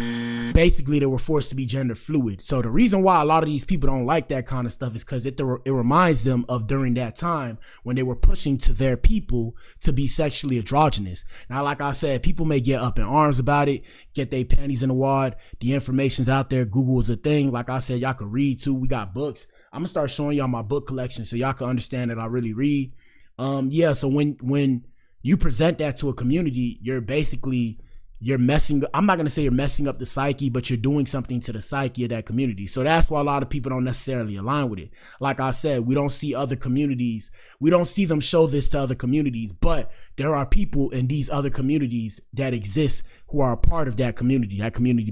S7: basically they were forced to be gender fluid. So the reason why a lot of these people don't like that kind of stuff is because it reminds them of during that time when they were pushing to their people to be sexually androgynous. Now, like I said, people may get up in arms about it, get their panties in the wad. The information's out there. Google is a thing. Like I said, y'all can read too. We got books. I'm gonna start showing y'all my book collection so y'all can understand that I really read. So when you present that to a community, you're messing, I'm not going to say you're messing up the psyche, but you're doing something to the psyche of that community. So that's why a lot of people don't necessarily align with it. Like I said, we don't see other communities. We don't see them show this to other communities, but there are people in these other communities that exist who are a part of that community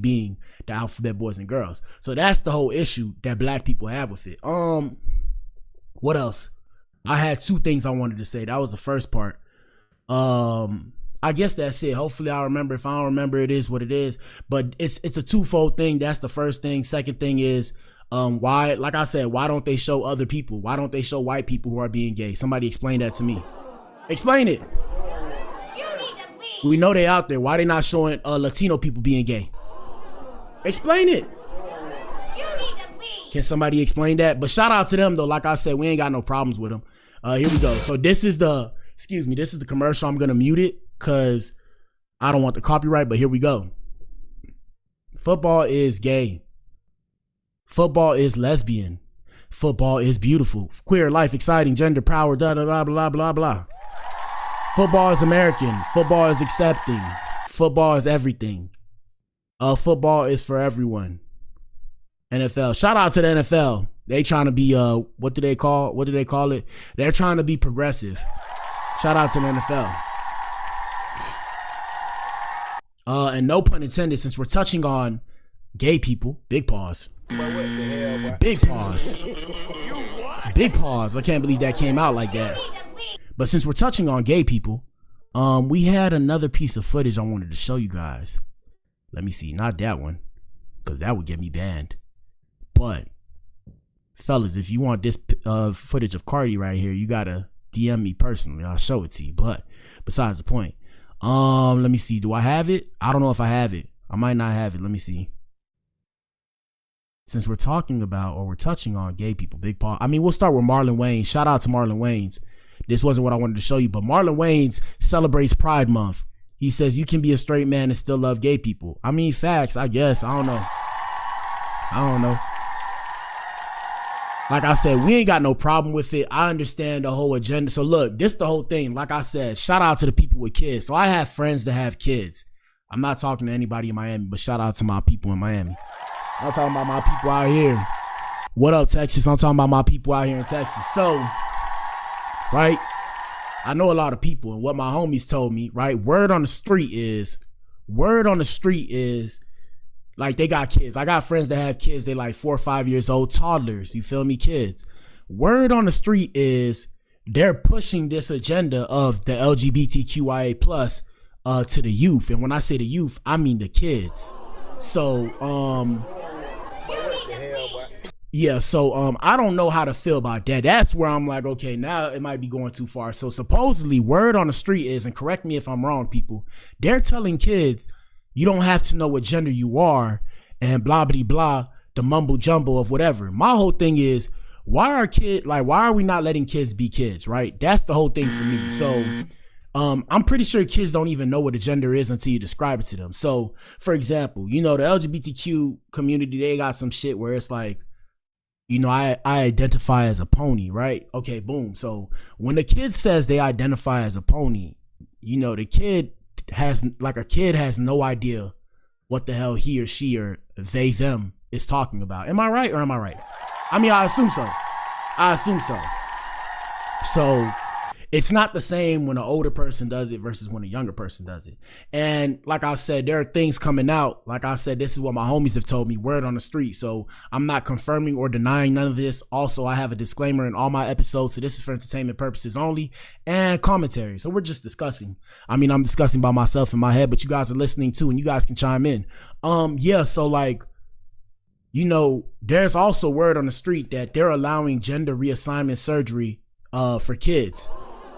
S7: being the alphabet boys and girls. So that's the whole issue that black people have with it. What else? I had two things I wanted to say. That was the first part. I guess that's it. Hopefully I'll remember. If I don't remember, it is what it is. But it's a twofold thing. That's the first thing. Second thing is, why, like I said, why don't they show other people? Why don't they show white people who are being gay? Somebody explain that to me. Explain it. We know they out there. Why they not showing Latino people being gay? Explain it. Can somebody explain that? But shout out to them though. Like I said, we ain't got no problems with them. Here we go. So this is the commercial. I'm gonna mute it because I don't want the copyright, but here we go. Football is gay. Football is lesbian. Football is beautiful. Queer, life, exciting, gender, power, blah, blah, blah, blah, blah. Football is American. Football is accepting. Football is everything. Football is for everyone. NFL. Shout out to the NFL. They trying to be what do they call it? They're trying to be progressive. Shout out to the NFL. And no pun intended, since we're touching on gay people, big pause.
S6: But what the hell, boy?
S7: Big pause. Big pause. I can't believe that came out like that. But since we're touching on gay people, we had another piece of footage I wanted to show you guys. Let me see, not that one, because that would get me banned. But fellas, if you want this footage of Cardi right here, you gotta DM me personally. I'll show it to you. But besides the point. Let me see. Do I have it? I don't know if I have it. I might not have it. Let me see. Since we're talking about, or we're touching on gay people, Big Paul. I mean, we'll start with Marlon Wayans. Shout out to Marlon Wayans. This wasn't what I wanted to show you, but Marlon Wayans celebrates Pride Month. He says you can be a straight man and still love gay people. I mean, facts, I guess. I don't know. Like I said, we ain't got no problem with it. I understand the whole agenda. So look, this the whole thing. Like I said, shout out to the people with kids. So I have friends that have kids. I'm not talking to anybody in Miami, but shout out to my people in Miami. I'm talking about my people out here. What up, Texas? I'm talking about my people out here in Texas. So, right, I know a lot of people, and what my homies told me, right, word on the street is, like, they got kids. I got friends that have kids. They like 4 or 5 years old, toddlers. You feel me? Kids. Word on the street is they're pushing this agenda of the LGBTQIA plus to the youth. And when I say the youth, I mean the kids. So, yeah, so I don't know how to feel about that. That's where I'm like, okay, now it might be going too far. So supposedly word on the street is, and correct me if I'm wrong, people, they're telling kids you don't have to know what gender you are and blah blah blah, the mumble jumble of whatever. My whole thing is, why are we not letting kids be kids, right? That's the whole thing for me. So I'm pretty sure kids don't even know what a gender is until you describe it to them. So for example, you know, the LGBTQ community, they got some shit where it's like, you know, I identify as a pony, right? Okay, boom. So when the kid says they identify as a pony, you know, the kid has no idea what the hell he or she or they, them is talking about. Am I right or am I right? I mean, I assume so. So it's not the same when an older person does it versus when a younger person does it. And like I said, there are things coming out. Like I said, this is what my homies have told me, word on the street. So I'm not confirming or denying none of this. Also, I have a disclaimer in all my episodes. So this is for entertainment purposes only and commentary. So we're just discussing. I mean, I'm discussing by myself in my head, but you guys are listening too, and you guys can chime in. Yeah, so like, you know, there's also word on the street that they're allowing gender reassignment surgery for kids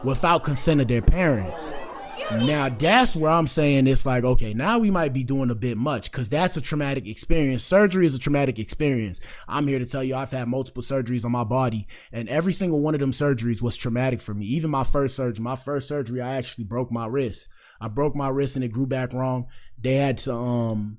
S7: without consent of their parents. Now that's where I'm saying it's like, okay, now we might be doing a bit much, because that's a traumatic experience. Surgery is a traumatic experience. I'm here to tell you I've had multiple surgeries on my body, and every single one of them surgeries was traumatic for me. Even my first surgery, I actually broke my wrist. I broke my wrist and it grew back wrong. They had to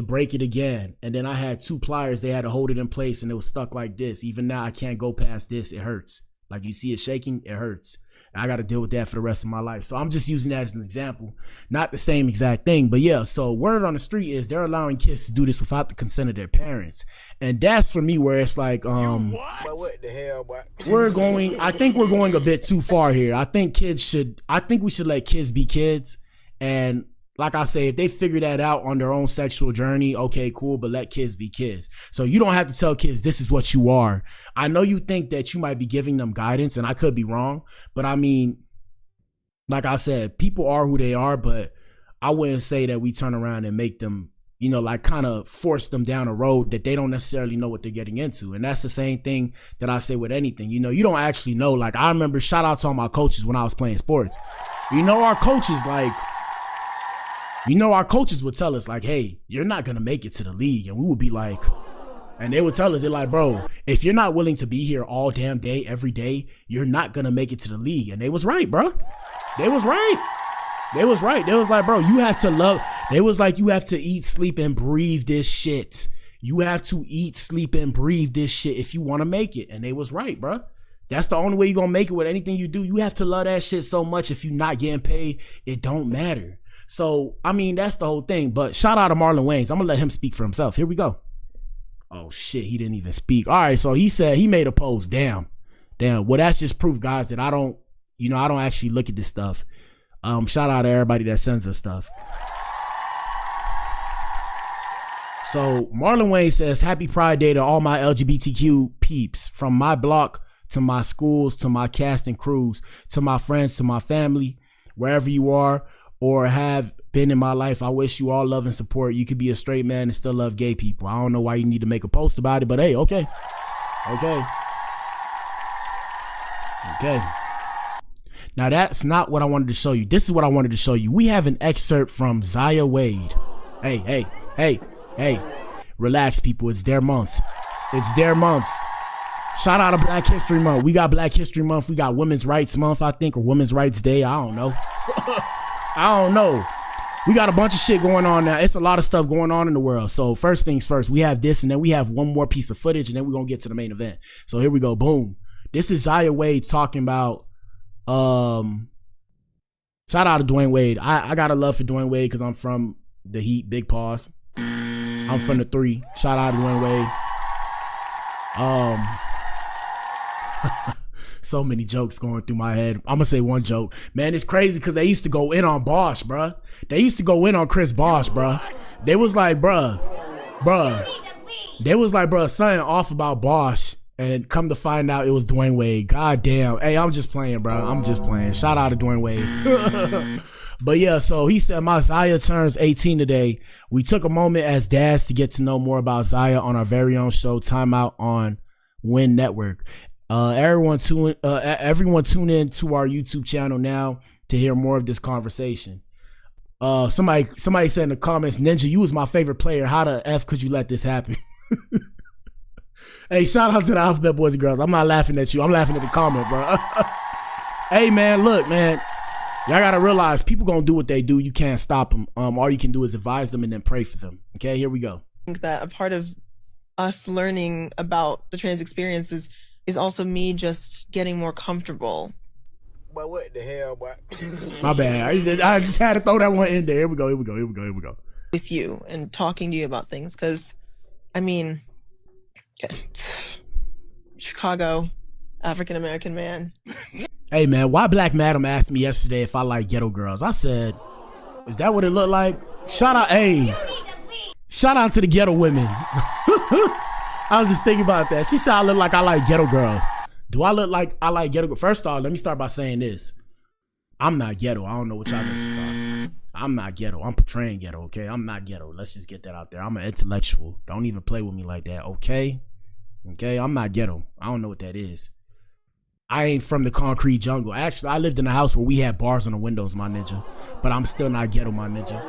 S7: break it again, and then I had 2 pliers. They had to hold it in place, and it was stuck like this. Even now I can't go past this. It hurts. Like, you see it shaking, it hurts. I got to deal with that for the rest of my life. So I'm just using that as an example. Not the same exact thing, but yeah. So word on the street is they're allowing kids to do this without the consent of their parents. And that's for me where it's like,
S6: what the hell, boy?
S7: I think we're going a bit too far here. I think we should let kids be kids. And like I say, if they figure that out on their own sexual journey, okay, cool, but let kids be kids. So you don't have to tell kids this is what you are. I know you think that you might be giving them guidance, and I could be wrong, but I mean, like I said, people are who they are, but I wouldn't say that we turn around and make them, you know, like kind of force them down a road that they don't necessarily know what they're getting into. And that's the same thing that I say with anything. You know, you don't actually know. Like, I remember, shout out to all my coaches when I was playing sports. You know, our coaches would tell us like, hey, you're not going to make it to the league. And we would be like, and they would tell us, they're like, bro, if you're not willing to be here all damn day, every day, you're not going to make it to the league. And they was right, bro. They was right. They was like, bro, you have to love. They was like, you have to eat, sleep, and breathe this shit. You have to eat, sleep, and breathe this shit if you want to make it. And they was right, bro. That's the only way you're going to make it with anything you do. You have to love that shit so much. If you're not getting paid, it don't matter. So, I mean, that's the whole thing. But shout out to Marlon Wayans. I'm going to let him speak for himself. Here we go. Oh, shit. He didn't even speak. All right. So he said he made a post. Damn. Well, that's just proof, guys, that I don't actually look at this stuff. Shout out to everybody that sends us stuff. So Marlon Wayans says, happy Pride Day to all my LGBTQ peeps, from my block to my schools, to my cast and crews, to my friends, to my family, wherever you are or have been in my life. I wish you all love and support. You could be a straight man and still love gay people. I don't know why you need to make a post about it, but hey, okay. Now that's not what I wanted to show you. This is what I wanted to show you. We have an excerpt from Zaya Wade. Hey. Relax, people. It's their month. It's their month. Shout out to Black History Month. We got Black History Month. We got Women's Rights Month, I think, or Women's Rights Day. I don't know. I don't know. We got a bunch of shit going on now. It's a lot of stuff going on in the world. So first things first, we have this, and then we have one more piece of footage, and then we're going to get to the main event. So here we go. Boom. This is Zaya Wade talking about, shout out to Dwayne Wade. I got a love for Dwayne Wade because I'm from the Heat, big pause. I'm from the 3. Shout out to Dwayne Wade. So many jokes going through my head. I'm gonna say one joke. Man, it's crazy because they used to go in on Bosch, bruh. They used to go in on Chris Bosch, bruh. They was like, bruh. They was like, bruh, something off about Bosch. And come to find out it was Dwayne Wade. God damn. Hey, I'm just playing, bro. I'm just playing. Shout out to Dwayne Wade. But yeah, so he said, my Zaya turns 18 today. We took a moment as dads to get to know more about Zaya on our very own show, Time Out on Win Network. Everyone tune in to our YouTube channel now to hear more of this conversation. Somebody said in the comments, Ninja, you was my favorite player. How the F could you let this happen? Hey, shout out to the Alphabet Boys and Girls. I'm not laughing at you. I'm laughing at the comment, bro. Hey, man, look, man. Y'all gotta realize people gonna do what they do. You can't stop them. All you can do is advise them and then pray for them. Okay, here we go.
S16: I think that a part of us learning about the trans experiences is also me just getting more comfortable.
S6: But what the hell, boy?
S7: My bad. I just had to throw that one in there. Here we go.
S16: With you and talking to you about things, because, I mean, Chicago, African American man.
S7: Hey man, why Black Madam asked me yesterday if I like ghetto girls. I said, is that what it looked like? Shout out to the ghetto women. I was just thinking about that. She said I look like I like ghetto girls. Do I look like I like ghetto girls? First off, let me start by saying this. I'm not ghetto. I don't know what y'all niggas start. I'm not ghetto. I'm portraying ghetto, okay? I'm not ghetto. Let's just get that out there. I'm an intellectual. Don't even play with me like that, okay? Okay, I'm not ghetto. I don't know what that is. I ain't from the concrete jungle. Actually, I lived in a house where we had bars on the windows, my ninja. But I'm still not ghetto, my ninja.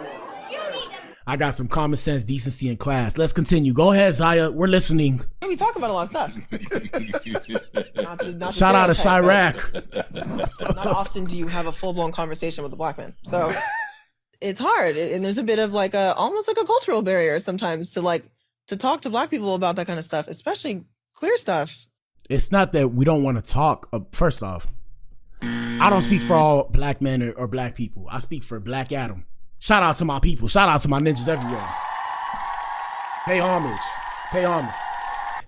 S7: I got some common sense, decency, and class. Let's continue. Go ahead, Zaya. We're listening.
S16: We talk about a lot of stuff. not to
S7: Shout out to Chirac.
S16: Not often do you have a full-blown conversation with a Black man. So it's hard. And there's a bit of like almost like a cultural barrier sometimes to talk to Black people about that kind of stuff, especially queer stuff.
S7: It's not that we don't want to talk. First off, I don't speak for all Black men or Black people. I speak for Black Adam. Shout out to my people. Shout out to my ninjas everywhere. Pay homage.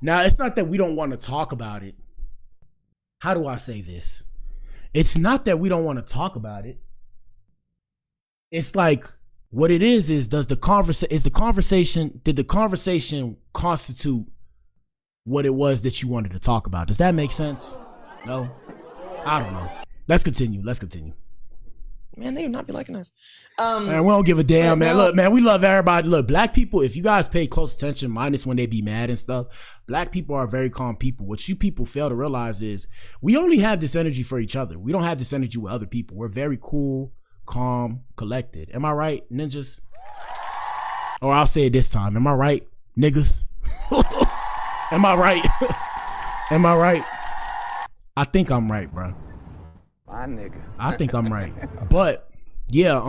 S7: Now, it's not that we don't want to talk about it. How do I say this? It's not that we don't want to talk about it. It's like what it is did the conversation constitute what it was that you wanted to talk about? Does that make sense? No? I don't know. Let's continue.
S16: Man, they do not be liking us.
S7: Man, we don't give a damn, man. Look, man, we love everybody. Look, Black people, if you guys pay close attention, minus when they be mad and stuff, Black people are very calm people. What you people fail to realize is we only have this energy for each other. We don't have this energy with other people. We're very cool, calm, collected. Am I right, ninjas? Or I'll say it this time. Am I right, niggas? Am I right? Am I right? I think I'm right, bro.
S6: My nigga.
S7: I think I'm right. But yeah,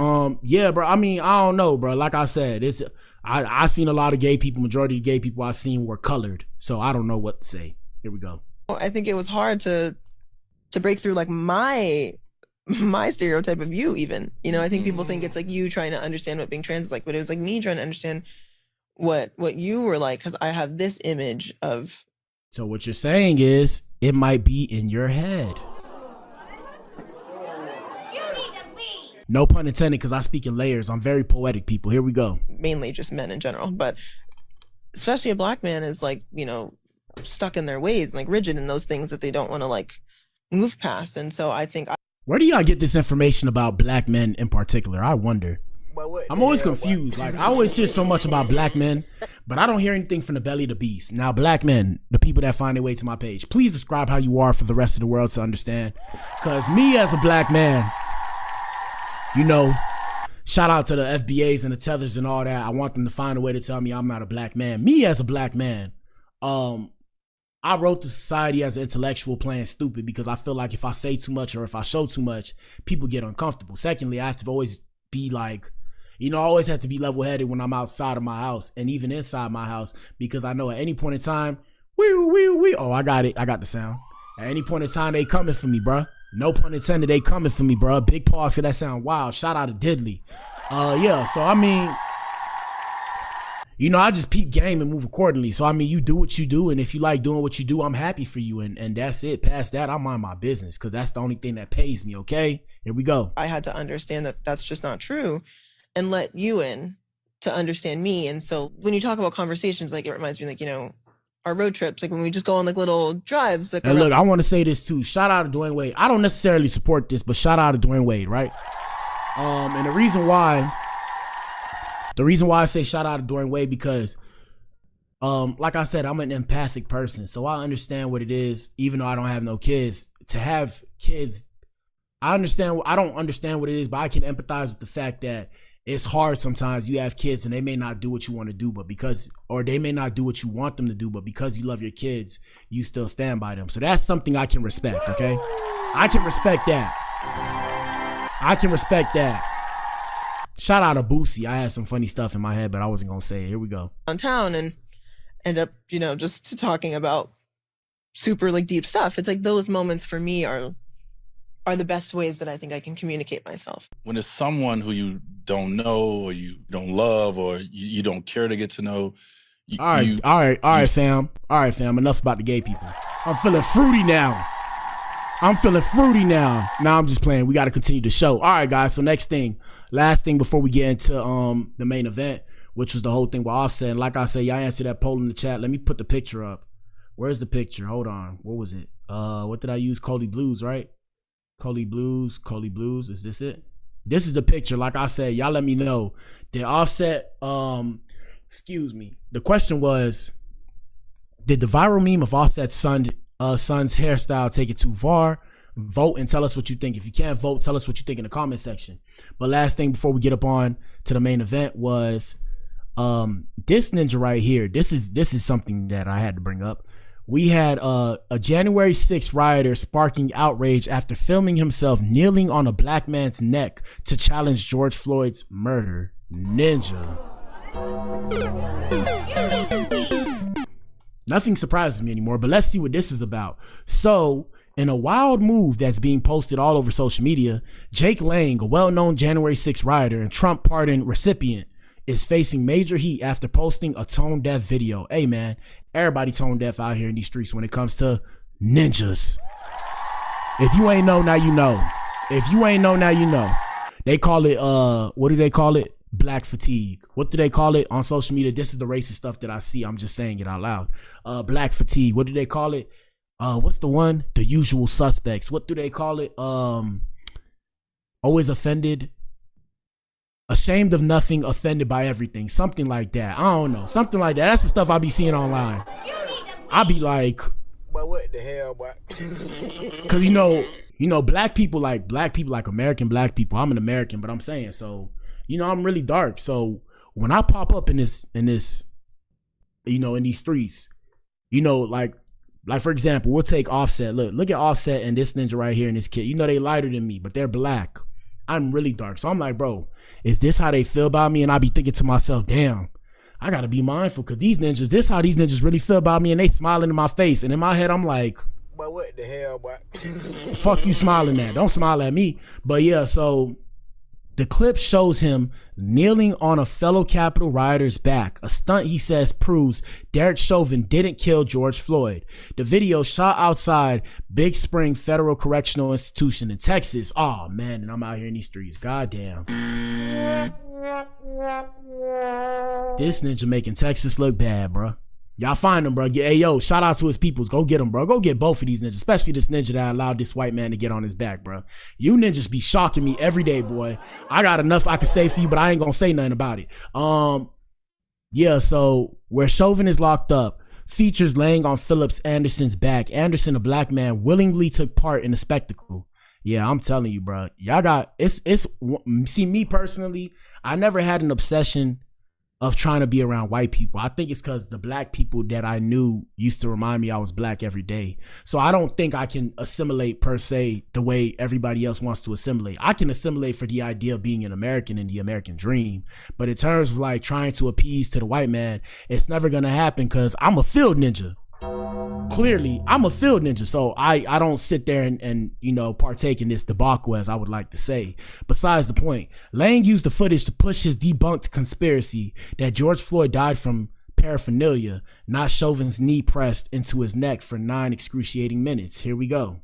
S7: bro. I mean, I don't know, bro. Like I said, I seen a lot of gay people. Majority of gay people I seen were colored. So I don't know what to say. Here we go.
S16: I think it was hard to break through like my stereotype of you even. You know, I think people think it's like you trying to understand what being trans is like, but it was like me trying to understand what you were like, because I have this image of.
S7: So what you're saying is it might be in your head. No pun intended, because I speak in layers. I'm very poetic, people. Here we go.
S16: Mainly just men in general, but especially a Black man is like, you know, stuck in their ways, like rigid in those things that they don't want to like move past. And so I think.
S7: Where do y'all get this information about Black men in particular? I wonder. I'm always confused. Like I always hear so much about Black men, but I don't hear anything from the belly of the beast. Now, black men, the people that find their way to my page, please describe how you are for the rest of the world to understand. Because me as a black man, you know, shout out to the FBAs and the tethers and all that. I want them to find a way to tell me I'm not a black man. Me as a black man, I wrote to society as an intellectual playing stupid because I feel like if I say too much or if I show too much, people get uncomfortable. Secondly, I have to always be like, you know, I always have to be level-headed when I'm outside of my house and even inside my house because I know at any point in time, oh, I got it. I got the sound. At any point in time, they coming for me, bruh. No pun intended, they coming for me, bruh. Big pause, cause that sound wild. Shout out to Diddley. Yeah, so I mean, you know, I just peep game and move accordingly. So I mean, you do what you do, and if you like doing what you do, I'm happy for you, and that's it. Past that, I mind my business, cause that's the only thing that pays me. Okay, here we go.
S16: I had to understand that that's just not true, and let you in to understand me. And so when you talk about conversations, like it reminds me, like, you know, our road trips, like when we just go on like little drives. Like,
S7: and look, I want to say this too. Shout out to Dwayne Wade. I don't necessarily support this, but shout out to Dwayne Wade, right? And the reason why I say shout out to Dwayne Wade because, like I said, I'm an empathic person, so I understand what it is. Even though I don't have no kids, to have kids, I understand. I don't understand what it is, but I can empathize with the fact that it's hard sometimes. You have kids and they may not do what you want to do, but or they may not do what you want them to do, but because you love your kids, you still stand by them. So that's something I can respect, okay? I can respect that. Shout out to Boosie. I had some funny stuff in my head, but I wasn't going to say it. Here we go.
S16: Downtown and end up, you know, just talking about super like deep stuff. It's like those moments for me are the best ways that I think I can communicate myself.
S17: When it's someone who you don't know or you don't love or you don't care to get to know.
S7: All right, fam. Enough about the gay people. I'm feeling fruity now. Nah, I'm just playing. We got to continue the show. All right, guys. So last thing before we get into the main event, which was the whole thing with Offset. And like I said, y'all answered that poll in the chat. Let me put the picture up. Where's the picture? Hold on. What was it? What did I use? Coley Blues, right? Coley Blues. Is this it? This is the picture. Like I said, y'all let me know. Did Offset, excuse me. The question was, did the viral meme of Offset's son's hairstyle take it too far? Vote and tell us what you think. If you can't vote, tell us what you think in the comment section. But last thing before we get up on to the main event was this ninja right here. This is something that I had to bring up. We had a January 6th rioter sparking outrage after filming himself kneeling on a black man's neck to challenge George Floyd's murder. Ninja. Nothing surprises me anymore, but let's see what this is about. So, in a wild move that's being posted all over social media, Jake Lang, a well-known January 6th rioter and Trump pardon recipient, is facing major heat after posting a tone-deaf video. Hey man, everybody tone-deaf out here in these streets when it comes to ninjas. If you ain't know, now you know. They call it, what do they call it? Black fatigue. What do they call it on social media? This is the racist stuff that I see. I'm just saying it out loud. Black fatigue. What do they call it? What's the one? The usual suspects. What do they call it? Always offended. Ashamed of nothing, offended by everything. Something like that. I don't know. Something like that. That's the stuff I be seeing online. I be like,
S6: but what the hell, boy?
S7: Cause you know, black people like American black people. I'm an American, but I'm saying, so, you know, I'm really dark. So when I pop up in this, you know, in these streets, you know, like for example, we'll take Offset. Look at Offset and this ninja right here and this kid. You know, they lighter than me, but they're black. I'm really dark. So I'm like, bro, is this how they feel about me? And I be thinking to myself, damn, I gotta be mindful because these ninjas, this how these ninjas really feel about me, and they smiling in my face. And in my head, I'm like,
S6: but what the hell, boy?
S7: Fuck you smiling at. Don't smile at me. But yeah, so the clip shows him kneeling on a fellow Capitol rioter's back, a stunt he says proves Derek Chauvin didn't kill George Floyd. The video shot outside Big Spring Federal Correctional Institution in Texas. Oh man, and I'm out here in these streets. Goddamn. This ninja making Texas look bad, bro. Y'all find him, bro. Hey, yo, shout out to his peoples. Go get him, bro. Go get both of these ninjas, especially this ninja that allowed this white man to get on his back, bro. You ninjas be shocking me every day, boy. I got enough I can say for you, but I ain't gonna say nothing about it. Yeah, so where Chauvin is locked up, features laying on Phillips Anderson's back. Anderson, a black man, willingly took part in the spectacle. Yeah, I'm telling you, bro. Y'all got see, me personally, I never had an obsession of trying to be around white people. I think it's because the black people that I knew used to remind me I was black every day. So I don't think I can assimilate per se the way everybody else wants to assimilate. I can assimilate for the idea of being an American and the American dream. But in terms of like trying to appease to the white man, it's never gonna happen because I'm a field ninja. Clearly, I'm a field ninja, so I don't sit there and you know, partake in this debacle, as I would like to say. Besides the point, Lang used the footage to push his debunked conspiracy that George Floyd died from paraphernalia, not Chauvin's knee pressed into his neck for 9 excruciating minutes. Here we go.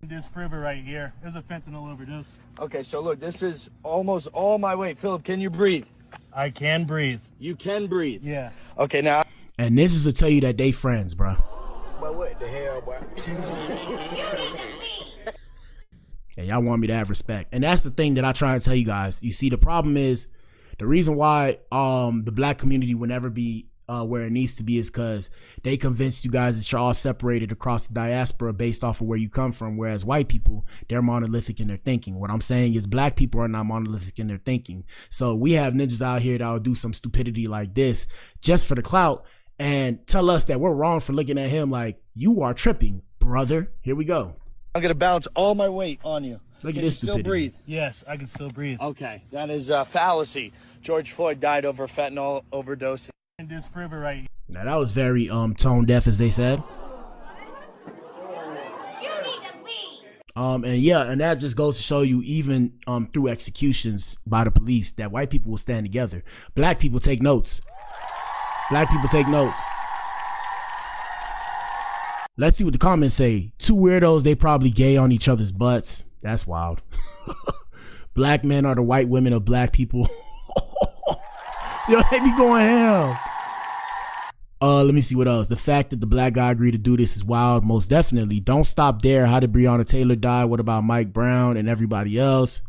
S18: Disprove it right here. There's a fentanyl overdose.
S19: Okay, so look, this is almost all my weight. Philip, can you breathe?
S18: I can breathe.
S19: You can breathe?
S18: Yeah.
S19: Okay, now.
S7: And ninjas will tell you that they friends, bro.
S6: But what the hell, boy?
S7: And y'all want me to have respect. And that's the thing that I try and tell you guys. You see, the problem is, the reason why the black community will never be where it needs to be is because they convinced you guys that you're all separated across the diaspora based off of where you come from, whereas white people, they're monolithic in their thinking. What I'm saying is black people are not monolithic in their thinking. So we have ninjas out here that will do some stupidity like this just for the clout and tell us that we're wrong for looking at him like, you are tripping, brother. Here we go.
S19: I'm gonna bounce all my weight on you.
S7: Look
S19: Can
S7: at this
S19: you still
S7: stupidity.
S19: breathe?
S18: Yes, I can still breathe.
S19: Okay, that is fallacy. George Floyd died over fentanyl overdose.
S18: And disprove it right here.
S7: Now that was very tone deaf, as they said. And yeah, and that just goes to show you, even through executions by the police, that white people will stand together. Black people take notes. Black people take notes. Let's see what the comments say. 2 weirdos, they probably gay on each other's butts. That's wild. Black men are the white women of black people. Yo, they be going ham. Let me see what else. The fact that the black guy agreed to do this is wild. Most definitely. Don't stop there. How did Breonna Taylor die? What about Mike Brown and everybody else?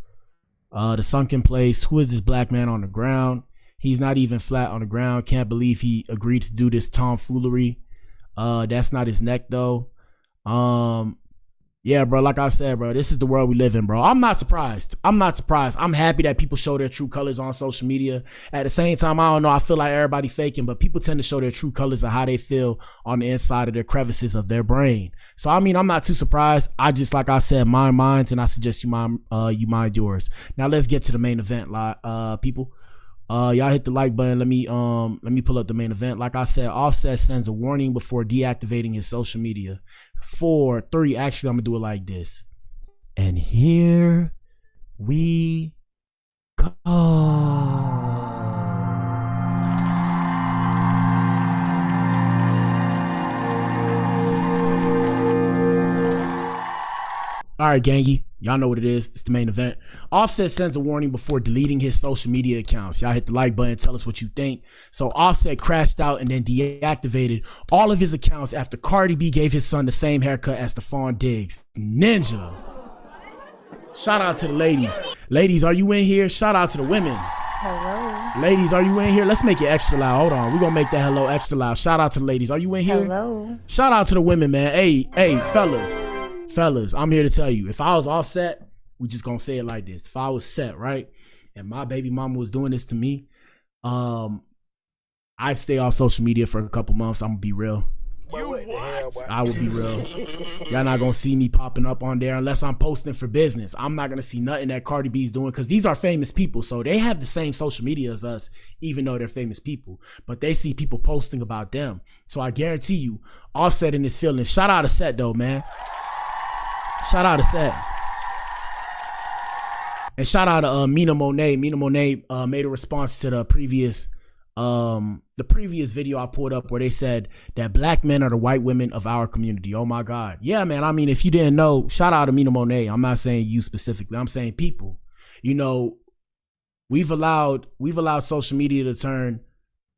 S7: The sunken place. Who is this black man on the ground? He's not even flat on the ground. Can't believe he agreed to do this tomfoolery. That's not his neck though. Yeah, bro, like I said, bro, this is the world we live in, bro. I'm not surprised. I'm happy that people show their true colors on social media. At the same time, I don't know, I feel like everybody faking, but people tend to show their true colors of how they feel on the inside of their crevices of their brain. So, I mean, I'm not too surprised. I just, like I said, mind minds, and I suggest you mind yours. Now, let's get to the main event, people. Y'all hit the like button. Let me pull up the main event. Like I said, Offset sends a warning before deactivating his social media. 4, 3, actually I'm gonna do it like this. And here we go. All right, gangy. Y'all know what it is. It's the main event. Offset sends a warning before deleting his social media accounts. Y'all hit the like button. Tell us what you think. So Offset crashed out and then deactivated all of his accounts after Cardi B gave his son the same haircut as Stephon Diggs. Ninja. Shout out to the ladies. Ladies, are you in here? Shout out to the women.
S20: Hello.
S7: Ladies, are you in here? Let's make it extra loud. Hold on. We're going to make that hello extra loud. Shout out to the ladies. Are you in here?
S20: Hello.
S7: Shout out to the women, man. Hey, fellas, I'm here to tell you, if I was Offset, we just gonna say it like this. If I was set, right, and my baby mama was doing this to me, I'd stay off social media for a couple months. I'm gonna be real. I will be real. Y'all not gonna see me popping up on there unless I'm posting for business. I'm not gonna see nothing that Cardi B's doing, because these are famous people, so they have the same social media as us, even though they're famous people. But they see people posting about them. So I guarantee you, Offset in his feelings. Shout out to Set though, man. Shout out to Set. And shout out to Mina Monet. Mina Monet made a response to the previous video I pulled up where they said that black men are the white women of our community. Oh my God. Yeah, man. I mean, if you didn't know, shout out to Mina Monet. I'm not saying you specifically. I'm saying people. You know, we've allowed social media to turn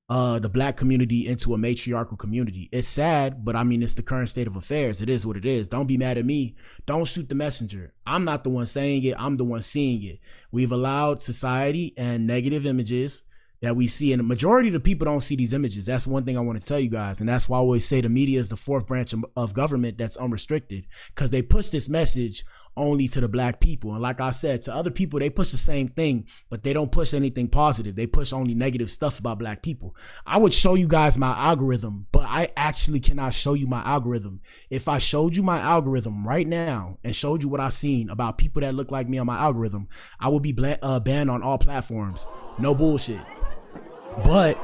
S7: the black community into a matriarchal community. It's sad, but I mean, it's the current state of affairs. It is what it is. Don't be mad at me. Don't shoot the messenger. I'm not the one saying it. I'm the one seeing it. We've allowed society and negative images that we see, and the majority of the people don't see these images. That's one thing I want to tell you guys, and that's why I always say the media is the fourth branch of government that's unrestricted, because they push this message only to the black people. And like I said, to other people, they push the same thing, but they don't push anything positive. They push only negative stuff about black people. I would show you guys my algorithm, but I actually cannot show you my algorithm. If I showed you my algorithm right now and showed you what I've seen about people that look like me on my algorithm, I would be banned on all platforms. No bullshit. But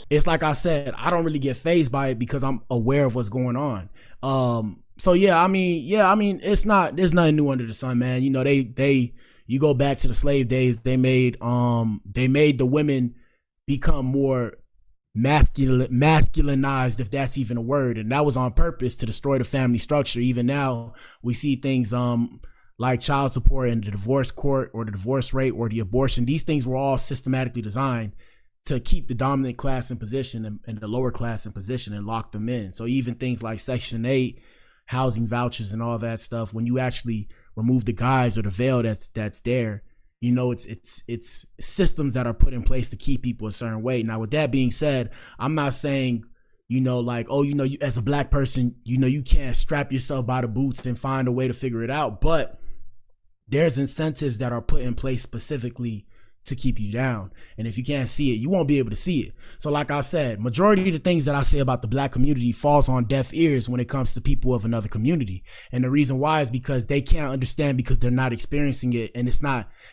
S7: it's like I said, I don't really get fazed by it because I'm aware of what's going on. So I mean, there's nothing new under the sun, man. You know, you go back to the slave days, they made the women become more masculinized, if that's even a word, and that was on purpose to destroy the family structure. Even now, we see things like child support and the divorce court or the divorce rate or the abortion. These things were all systematically designed to keep the dominant class in position and the lower class in position and lock them in. So even things like Section 8, housing vouchers and all that stuff, when you actually remove the guise or the veil that's there, you know, it's systems that are put in place to keep people a certain way. Now, with that being said, I'm not saying, you know, like, oh, you know, you, as a black person, you know, you can't strap yourself by the boots and find a way to figure it out. But there's incentives that are put in place specifically to keep you down. And if you can't see it, you won't be able to see it. So like I said, majority of the things that I say about the black community falls on deaf ears when it comes to people of another community. And the reason why is because they can't understand, because they're not experiencing it. And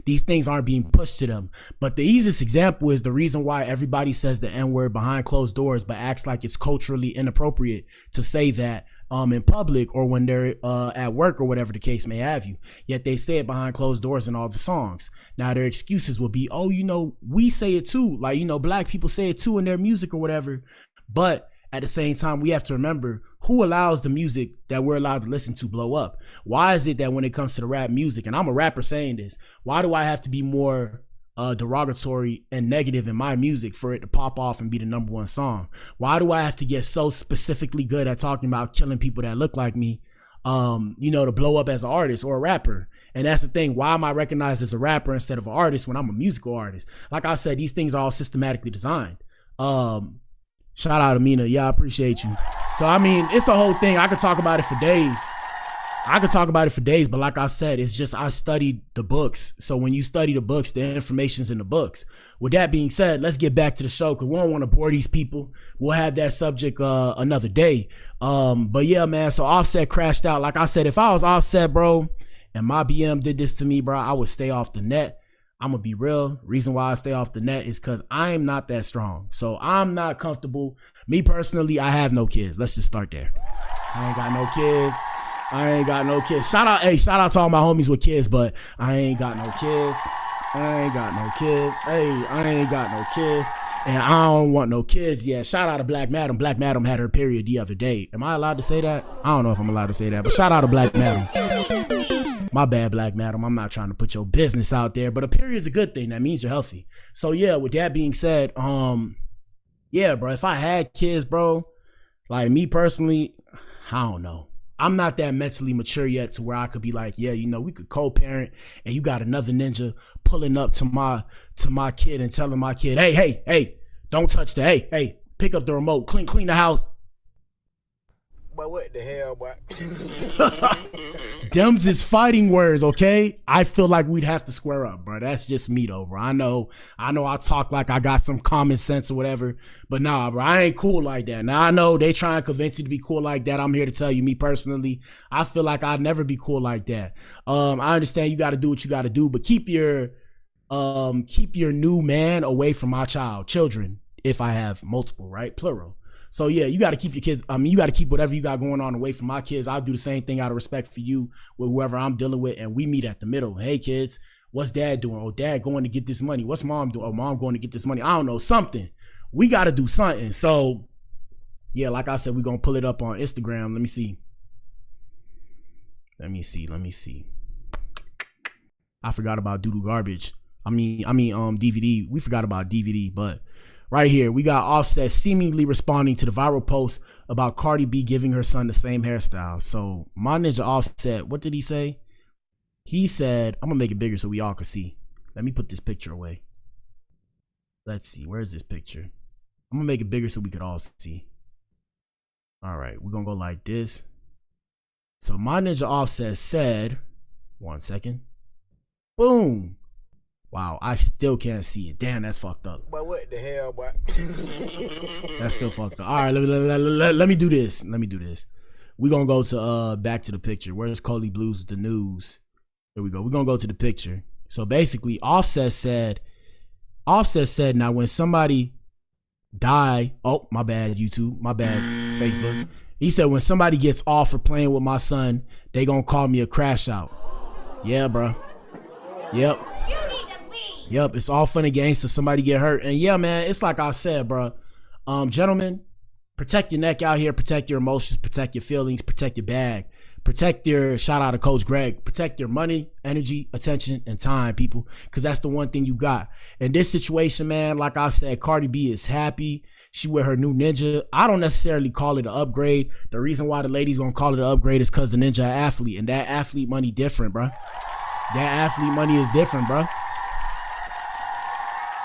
S7: these things aren't being pushed to them. But the easiest example is the reason why everybody says the N-word behind closed doors, but acts like it's culturally inappropriate to say that in public or when they're at work or whatever the case may have you. Yet they say it behind closed doors in all the songs. Now their excuses will be, oh, you know, we say it too. Like, you know, black people say it too in their music or whatever. But at the same time, we have to remember who allows the music that we're allowed to listen to blow up. Why is it that when it comes to the rap music, and I'm a rapper saying this, why do I have to be more derogatory and negative in my music for it to pop off and be the number one song? Why do I have to get so specifically good at talking about killing people that look like me, you know, to blow up as an artist or a rapper? And that's the thing. Why am I recognized as a rapper instead of an artist when I'm a musical artist? Like I said, these things are all systematically designed. Shout out to Mina. Yeah, I appreciate you. So, I mean, it's a whole thing. I could talk about it for days. But like I said, it's just I studied the books. So when you study the books, the information's in the books. With that being said, let's get back to the show because we don't want to bore these people. We'll have that subject another day. But yeah, man, so Offset crashed out. Like I said, if I was Offset, bro, and my BM did this to me, bro, I would stay off the net. I'm going to be real. Reason why I stay off the net is because I am not that strong. So I'm not comfortable. Me personally, I have no kids. Let's just start there. I ain't got no kids. Shout out to all my homies with kids, but I ain't got no kids. Hey, I ain't got no kids. And I don't want no kids yet. Shout out to Black Madam. Black Madam had her period the other day. Am I allowed to say that? I don't know if I'm allowed to say that, but shout out to Black Madam. My bad, Black Madam. I'm not trying to put your business out there, but a period's a good thing. That means you're healthy. So yeah, with that being said, yeah, bro, if I had kids, bro, like me personally, I don't know. I'm not that mentally mature yet to where I could be like, yeah, you know, we could co-parent and you got another ninja pulling up to my kid and telling my kid, hey, don't touch that. Hey, pick up the remote, clean the house.
S6: But what the hell, boy?
S7: Dems is fighting words, okay? I feel like we'd have to square up, bro. That's just me, though, bro. I know I talk like I got some common sense or whatever, but nah, bro, I ain't cool like that. Now, I know they try and convince you to be cool like that. I'm here to tell you, me personally, I feel like I'd never be cool like that. I understand you got to do what you got to do, but keep your new man away from my children, if I have multiple, right? Plural. So yeah, you got to keep your kids. I mean, you got to keep whatever you got going on away from my kids. I'll do the same thing out of respect for you with whoever I'm dealing with, and we meet at the middle. Hey kids, what's dad doing? Oh, dad going to get this money. What's mom doing? Oh, mom going to get this money. I don't know, something. We got to do something. So yeah, like I said, we're gonna pull it up on Instagram. Let me see. I forgot about Doodle Garbage. I mean DVD. We forgot about DVD, but. Right here, we got Offset seemingly responding to the viral post about Cardi B giving her son the same hairstyle. So my ninja Offset, what did he say? He said, I'm gonna make it bigger so we all can see. Let me put this picture away. Let's see. Where's this picture? I'm gonna make it bigger so we could all see. All right, we're gonna go like this. So my ninja Offset said, 1 second. Boom. Wow, I still can't see it. Damn, that's fucked up.
S6: But what the hell, boy?
S7: That's still fucked up. All right, let me do this. Let me do this. We're gonna go to back to the picture. Where's Coley Blues with the news? There we go. We're gonna go to the picture. So basically, Offset said, now when somebody die, oh my bad YouTube, my bad Facebook. He said when somebody gets off for playing with my son, they gonna call me a crash out. Yeah, bro. Yep. Yep, it's all fun and games till somebody get hurt. And yeah, man, it's like I said, bro. Gentlemen, protect your neck out here, protect your emotions, protect your feelings, protect your bag, protect your, shout out to Coach Greg, protect your money, energy, attention, and time, people, because that's the one thing you got. In this situation, man, like I said, Cardi B is happy. She with her new Ninja. I don't necessarily call it an upgrade. The reason why the ladies gonna call it an upgrade is because the Ninja athlete, and that athlete money different, bro. That athlete money is different, bro.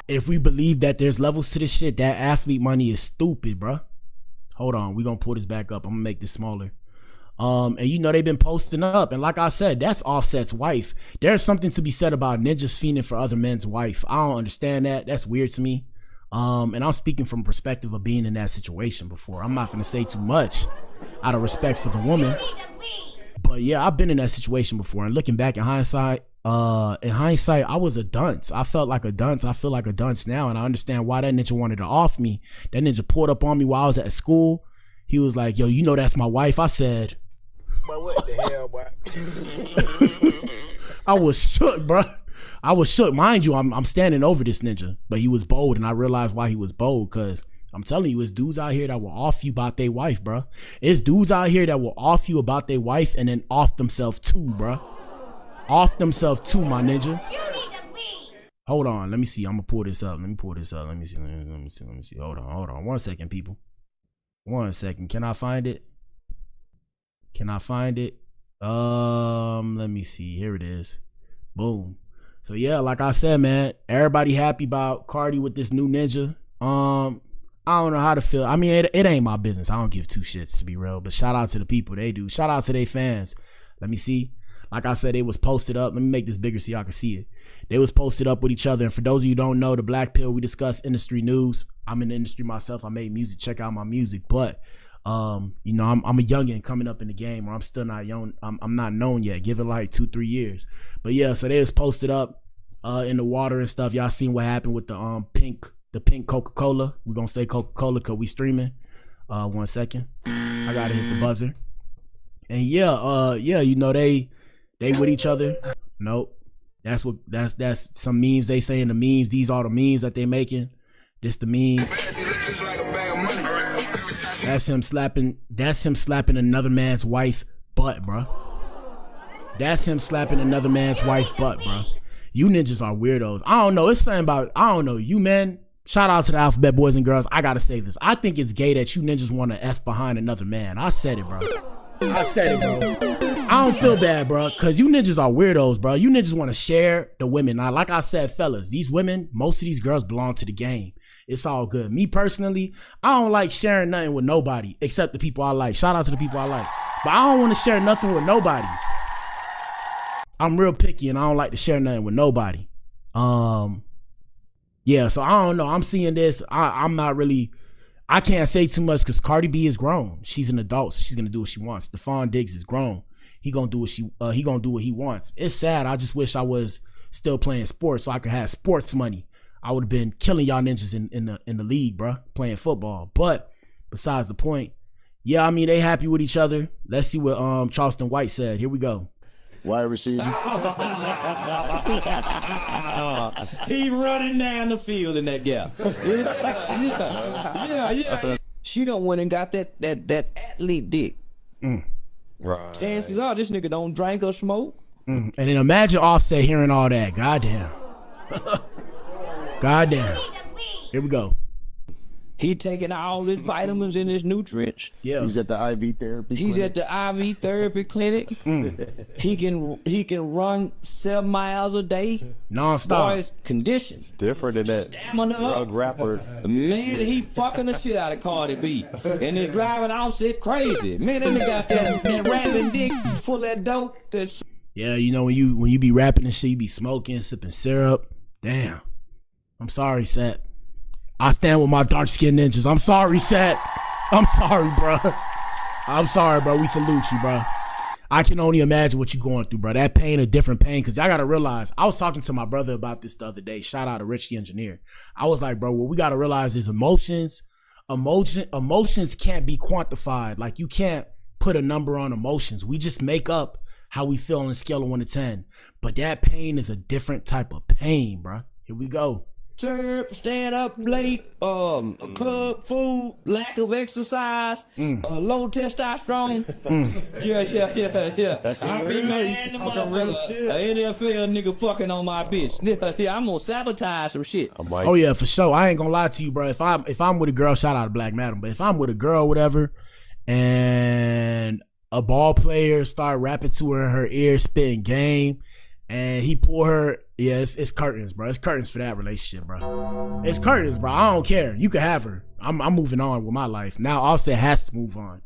S7: If we believe that there's levels to this shit, that athlete money is stupid, bro. Hold on, we gonna pull this back up. I'm gonna make this smaller. And you know they've been posting up, and like I said, that's Offset's wife. There's something to be said about ninjas fiending for other men's wife. I don't understand that. That's weird to me. And I'm speaking from perspective of being in that situation before. I'm not gonna say too much out of respect for the woman. But yeah, I've been in that situation before, and looking back in hindsight, I was a dunce. I felt like a dunce. I feel like a dunce now, and I understand why that ninja wanted to off me. That ninja pulled up on me while I was at school. He was like, yo, you know that's my wife. I said,
S6: but what the hell, boy?
S7: I was shook, bro. I was shook. Mind you, I'm standing over this ninja, but he was bold, and I realized why he was bold, because I'm telling you, it's dudes out here that will off you about their wife, bro. It's dudes out here that will off you about their wife and then off themselves too, bro. Off themselves too, my ninja. Hold on, let me see. I'm gonna pull this up. Let me pull this up. Let me see. Hold on. 1 second, people. 1 second. Can I find it? Let me see. Here it is. Boom. So yeah, like I said, man, everybody happy about Cardi with this new ninja. I don't know how to feel. I mean, it ain't my business. I don't give two shits, to be real. But shout out to the people. They do. Shout out to their fans. Let me see. Like I said, it was posted up. Let me make this bigger so y'all can see it. They was posted up with each other. And for those of you who don't know, the Black Pill, we discuss industry news. I'm in the industry myself. I made music. Check out my music. But, you know, I'm a youngin' coming up in the game, or I'm still not young. I'm not known yet. Give it like 2-3 years. But yeah, so they was posted up in the water and stuff. Y'all seen what happened with the pink Coca-Cola. We're gonna say Coca-Cola because we streaming. 1 second. I gotta hit the buzzer. And yeah, you know, they with each other. Nope. That's some memes they say in the memes. These are the memes that they making. This the memes. That's him slapping another man's wife butt, bro. That's him slapping another man's wife butt, bro. You ninjas are weirdos. I don't know. It's something about, I don't know. You men, shout out to the alphabet boys and girls. I gotta say this. I think it's gay that you ninjas want to F behind another man. I said it, bro. I said it, bro. I don't feel bad, bro, because you ninjas are weirdos, bro. You ninjas want to share the women. Now, like I said, fellas, these women, most of these girls belong to the game. It's all good. Me personally, I don't like sharing nothing with nobody except the people I like. Shout out to the people I like. But I don't want to share nothing with nobody. I'm real picky and I don't like to share nothing with nobody. Yeah, so I don't know. I'm seeing this. I'm not really, I can't say too much because Cardi B is grown. She's an adult, so she's gonna do what she wants. Stephon Diggs is grown. He gonna do what he wants. It's sad. I just wish I was still playing sports so I could have sports money. I would have been killing y'all ninjas in the league, bro, playing football. But besides the point, yeah, I mean they happy with each other. Let's see what Charleston White said. Here we go.
S20: Wide receiver.
S21: He running down the field in that gap. Yeah. She done went and got that athlete dick.
S20: Right.
S21: Chances are this nigga don't drink or smoke.
S7: And then imagine Offset hearing all that. Goddamn. Goddamn. Here we go.
S21: He taking all his vitamins and his nutrients.
S7: Yeah.
S20: He's at the IV therapy
S21: He's
S20: clinic.
S21: at the IV therapy clinic. He can run 7 miles a day.
S7: Non-stop.
S21: Boys, conditions.
S20: Different than that
S21: Stamina
S20: drug
S21: up.
S20: rapper.
S21: Man, he fucking the shit out of Cardi B. And then driving Offset crazy. Man, that nigga got that rapping dick full of that dope. That's
S7: Yeah, you know when you be rapping and shit, you be smoking, sipping syrup. Damn. I'm sorry, Seth. I stand with my dark skinned ninjas. I'm sorry, Seth. I'm sorry, bro. I'm sorry, bro. We salute you, bro. I can only imagine what you're going through, bro. That pain, a different pain. Cause y'all gotta realize, I was talking to my brother about this the other day. Shout out to Rich the engineer. I was like, bro, what we gotta realize is emotions can't be quantified. Like you can't put a number on emotions. We just make up how we feel on a scale of 1 to 10. But that pain is a different type of pain, bro. Here we go.
S21: syrup, stand up late, club food, lack of exercise, low testosterone. Yeah. I be mad NFL nigga fucking on my bitch. Yeah, I'm gonna sabotage some shit.
S7: Oh yeah, for sure. I ain't gonna lie to you, bro. If I'm with a girl, shout out to Black Madam, but if I'm with a girl, whatever, and a ball player start rapping to her in her ear, spitting game, and he pull her, yeah, it's curtains, bro. It's curtains for that relationship, bro. It's curtains, bro. I don't care. You can have her. I'm moving on with my life. Now Offset has to move on.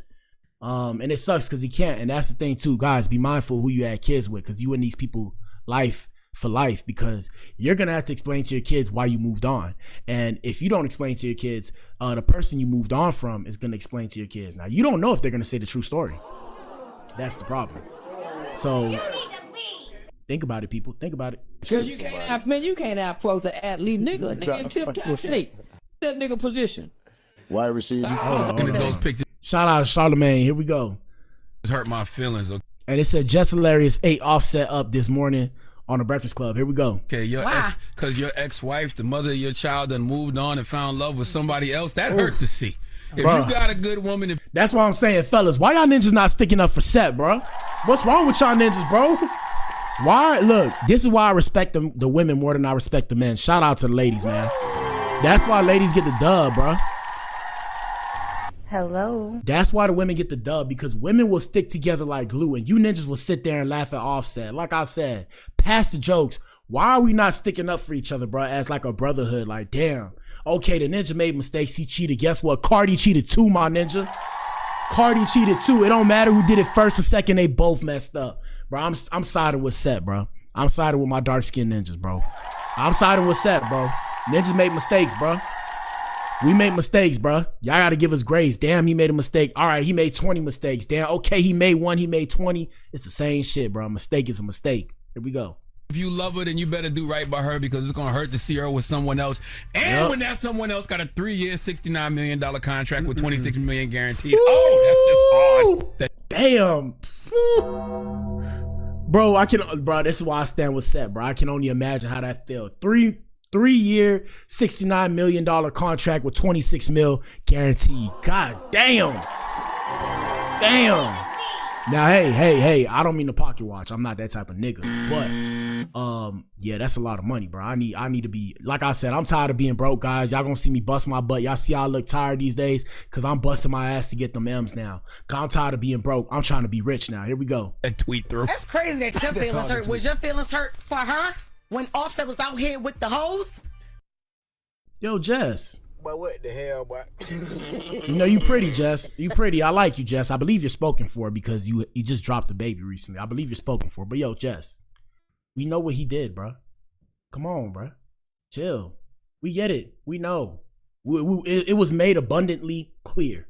S7: And it sucks because he can't. And that's the thing too, guys. Be mindful who you had kids with, because you in these people life for life, because you're gonna have to explain to your kids why you moved on. And if you don't explain to your kids, the person you moved on from is gonna explain to your kids. Now you don't know if they're gonna say the true story. That's the problem. So think about it, people. Think about it.
S21: Cause you can't outpost the athlete nigga in tip-top shape. That nigga position.
S20: Wide receiver.
S7: Shout out to Charlamagne. Here we go.
S3: It hurt my feelings. Okay.
S7: And it said Just Hilarious 8 Offset up this morning on the Breakfast Club. Here we go.
S3: Okay, your ex-wife, the mother of your child, done moved on and found love with somebody else. That hurt to see. If
S7: Bruh.
S3: you got a good woman,
S7: That's why I'm saying, fellas, why y'all ninjas not sticking up for Seth, bro? What's wrong with y'all ninjas, bro? Why? Look, this is why I respect the women more than I respect the men. Shout out to the ladies, man. That's why ladies get the dub, bro.
S22: Hello.
S7: That's why the women get the dub, because women will stick together like glue, and you ninjas will sit there and laugh at Offset. Like I said, pass the jokes. Why are we not sticking up for each other, bro, as like a brotherhood? Like, damn. Okay, the ninja made mistakes. He cheated. Guess what? Cardi cheated too, my ninja. Cardi cheated too. It don't matter who did it first or second. They both messed up. Bro, I'm siding with Seth, bro. I'm siding with my dark-skinned ninjas, bro. I'm siding with Seth, bro. Ninjas make mistakes, bro. We make mistakes, bro. Y'all gotta give us grace. Damn, he made a mistake. All right, he made 20 mistakes. Damn, okay, he made one, he made 20. It's the same shit, bro. A mistake is a mistake. Here we go.
S3: if you love her, then you better do right by her, because it's gonna hurt to see her with someone else. And when that someone else got a 3-year, $69 million contract with $26 million guaranteed. Oh, that's just odd.
S7: Damn. Bro, this is why I stand with Seth, bro. I can only imagine how that felt. 3-year, $69 million contract with $26 million guaranteed. God damn. Damn. Now, hey, I don't mean to pocket watch. I'm not that type of nigga. But, yeah, that's a lot of money, bro. I need to be, like I said, I'm tired of being broke, guys. Y'all gonna see me bust my butt. Y'all see how I look tired these days? Because I'm busting my ass to get them M's now. Because I'm tired of being broke. I'm trying to be rich now. Here we go.
S3: A tweet through.
S10: That's crazy that your feelings hurt. Was your feelings hurt for her when Offset was out here with the hoes?
S7: Yo, Jess.
S6: But what the hell, boy?
S7: You know, you pretty, Jess. You pretty. I like you, Jess. I believe you're spoken for because you just dropped a baby recently. I believe you're spoken for. But yo, Jess, we know what he did, bro. Come on, bro. Chill. We get it. We know. It was made abundantly clear.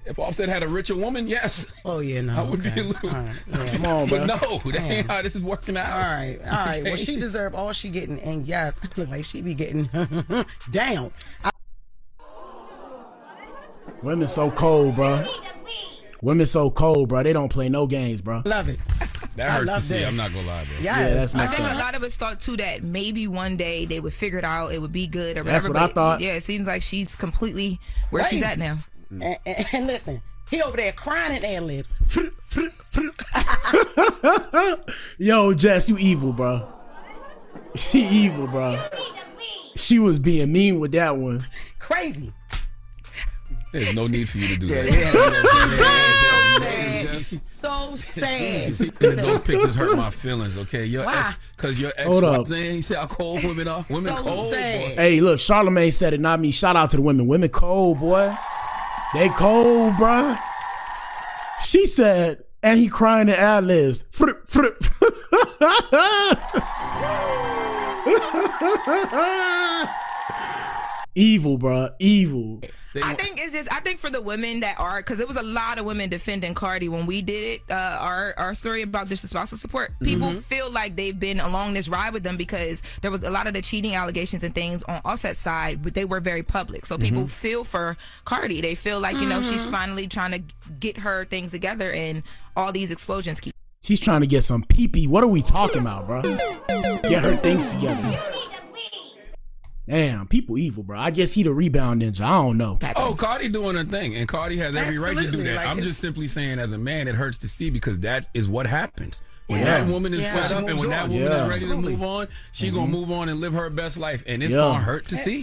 S3: If Offset had a richer woman, yes.
S10: Oh, yeah, no.
S3: I would be a little...
S10: Right, yeah.
S7: Come on, bro.
S3: But no, that ain't how this is working out.
S10: All right.
S3: Okay.
S10: Well, she deserved all she getting, and yes, look like she be getting down.
S7: Women so cold, bro. Women so cold, bro. They don't play no games, bro.
S10: Love it.
S3: That hurts to see. I'm not gonna lie, bro.
S7: Yeah, that's
S23: I
S7: messed
S23: think
S7: up.
S23: a lot of us thought too that maybe one day they would figure it out, it would be good or whatever.
S7: That's what I thought.
S23: Yeah, it seems like she's completely where she's at now.
S10: And listen, he over there crying in ad-libs.
S7: Yo, Jess, you evil, bro. She evil, bro. She was being mean with that one.
S11: Crazy.
S3: There's no need for you to do that.
S11: So sad.
S3: Those pictures hurt my feelings, okay? Your ex, because your ex
S7: Hold
S3: was
S7: up.
S3: saying, he said how cold women are. Women
S11: So
S3: cold,
S11: sad.
S3: boy.
S7: Hey, look, Charlamagne said it, not me. Shout out to the women. Women cold, boy. They cold, bruh. She said, and he crying in ad-libs. Evil, bruh. Evil.
S23: I think for the women that are, because it was a lot of women defending Cardi when we did it, our story about this spousal support. People feel like they've been along this ride with them because there was a lot of the cheating allegations and things on Offset's side, but they were very public. So people feel for Cardi. They feel like, you know, she's finally trying to get her things together and all these explosions keep.
S7: She's trying to get some pee-pee. What are we talking about, bro? Get her things together. Damn, people evil, bro. I guess he the rebound ninja. I don't know.
S3: Oh, Cardi doing her thing, and Cardi has every right to do
S11: Absolutely,
S3: that.
S11: like
S3: I'm
S11: it's-
S3: just simply saying, as a man, it hurts to see because that is what happens. When
S7: Yeah.
S3: that woman is
S11: Yeah.
S3: fed
S11: She
S3: up and
S11: moves
S3: when that
S11: on.
S3: woman
S7: Yeah.
S3: is ready
S11: Absolutely.
S3: to move on, she gonna move on and live her best life, and it's
S7: Yeah.
S3: gonna hurt to see.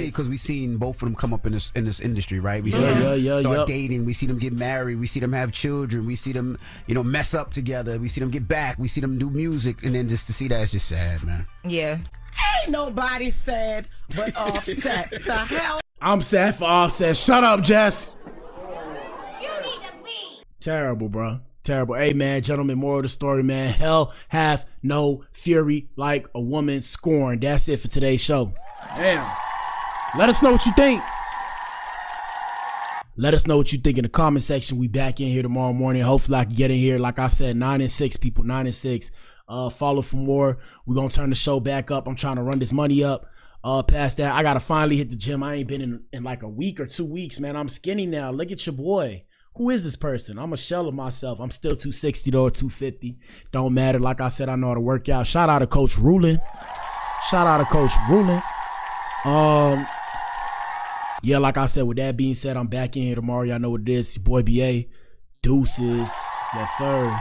S2: Because we seen both of them come up in this industry, right? We see them start dating. We see them get married. We see them have children. We see them, mess up together. We see them get back. We see them do music, and then just to see that is just sad, man.
S23: Yeah.
S11: Ain't nobody sad but Offset. The hell?
S7: I'm sad for Offset. Shut up, Jess. Terrible, bro. Terrible. Hey, man, gentlemen, moral of the story, man. Hell hath no fury like a woman scorned. That's it for today's show. Damn. Let us know what you think. Let us know what you think in the comment section. We back in here tomorrow morning. Hopefully I can get in here. Like I said, 9 and 6 people, 9 and 6. Follow for more. We're going to turn the show back up. I'm trying to run this money up. Past that, I got to finally hit the gym. I ain't been in like a week or 2 weeks, man. I'm skinny now. Look at your boy. Who is this person? I'm a shell of myself. I'm still 260 though, or 250. Don't matter. Like I said, I know how to work out. Shout out to Coach Rulin. Yeah, like I said, with that being said, I'm back in here tomorrow. Y'all know what it is. Your boy BA. Deuces. Yes, sir.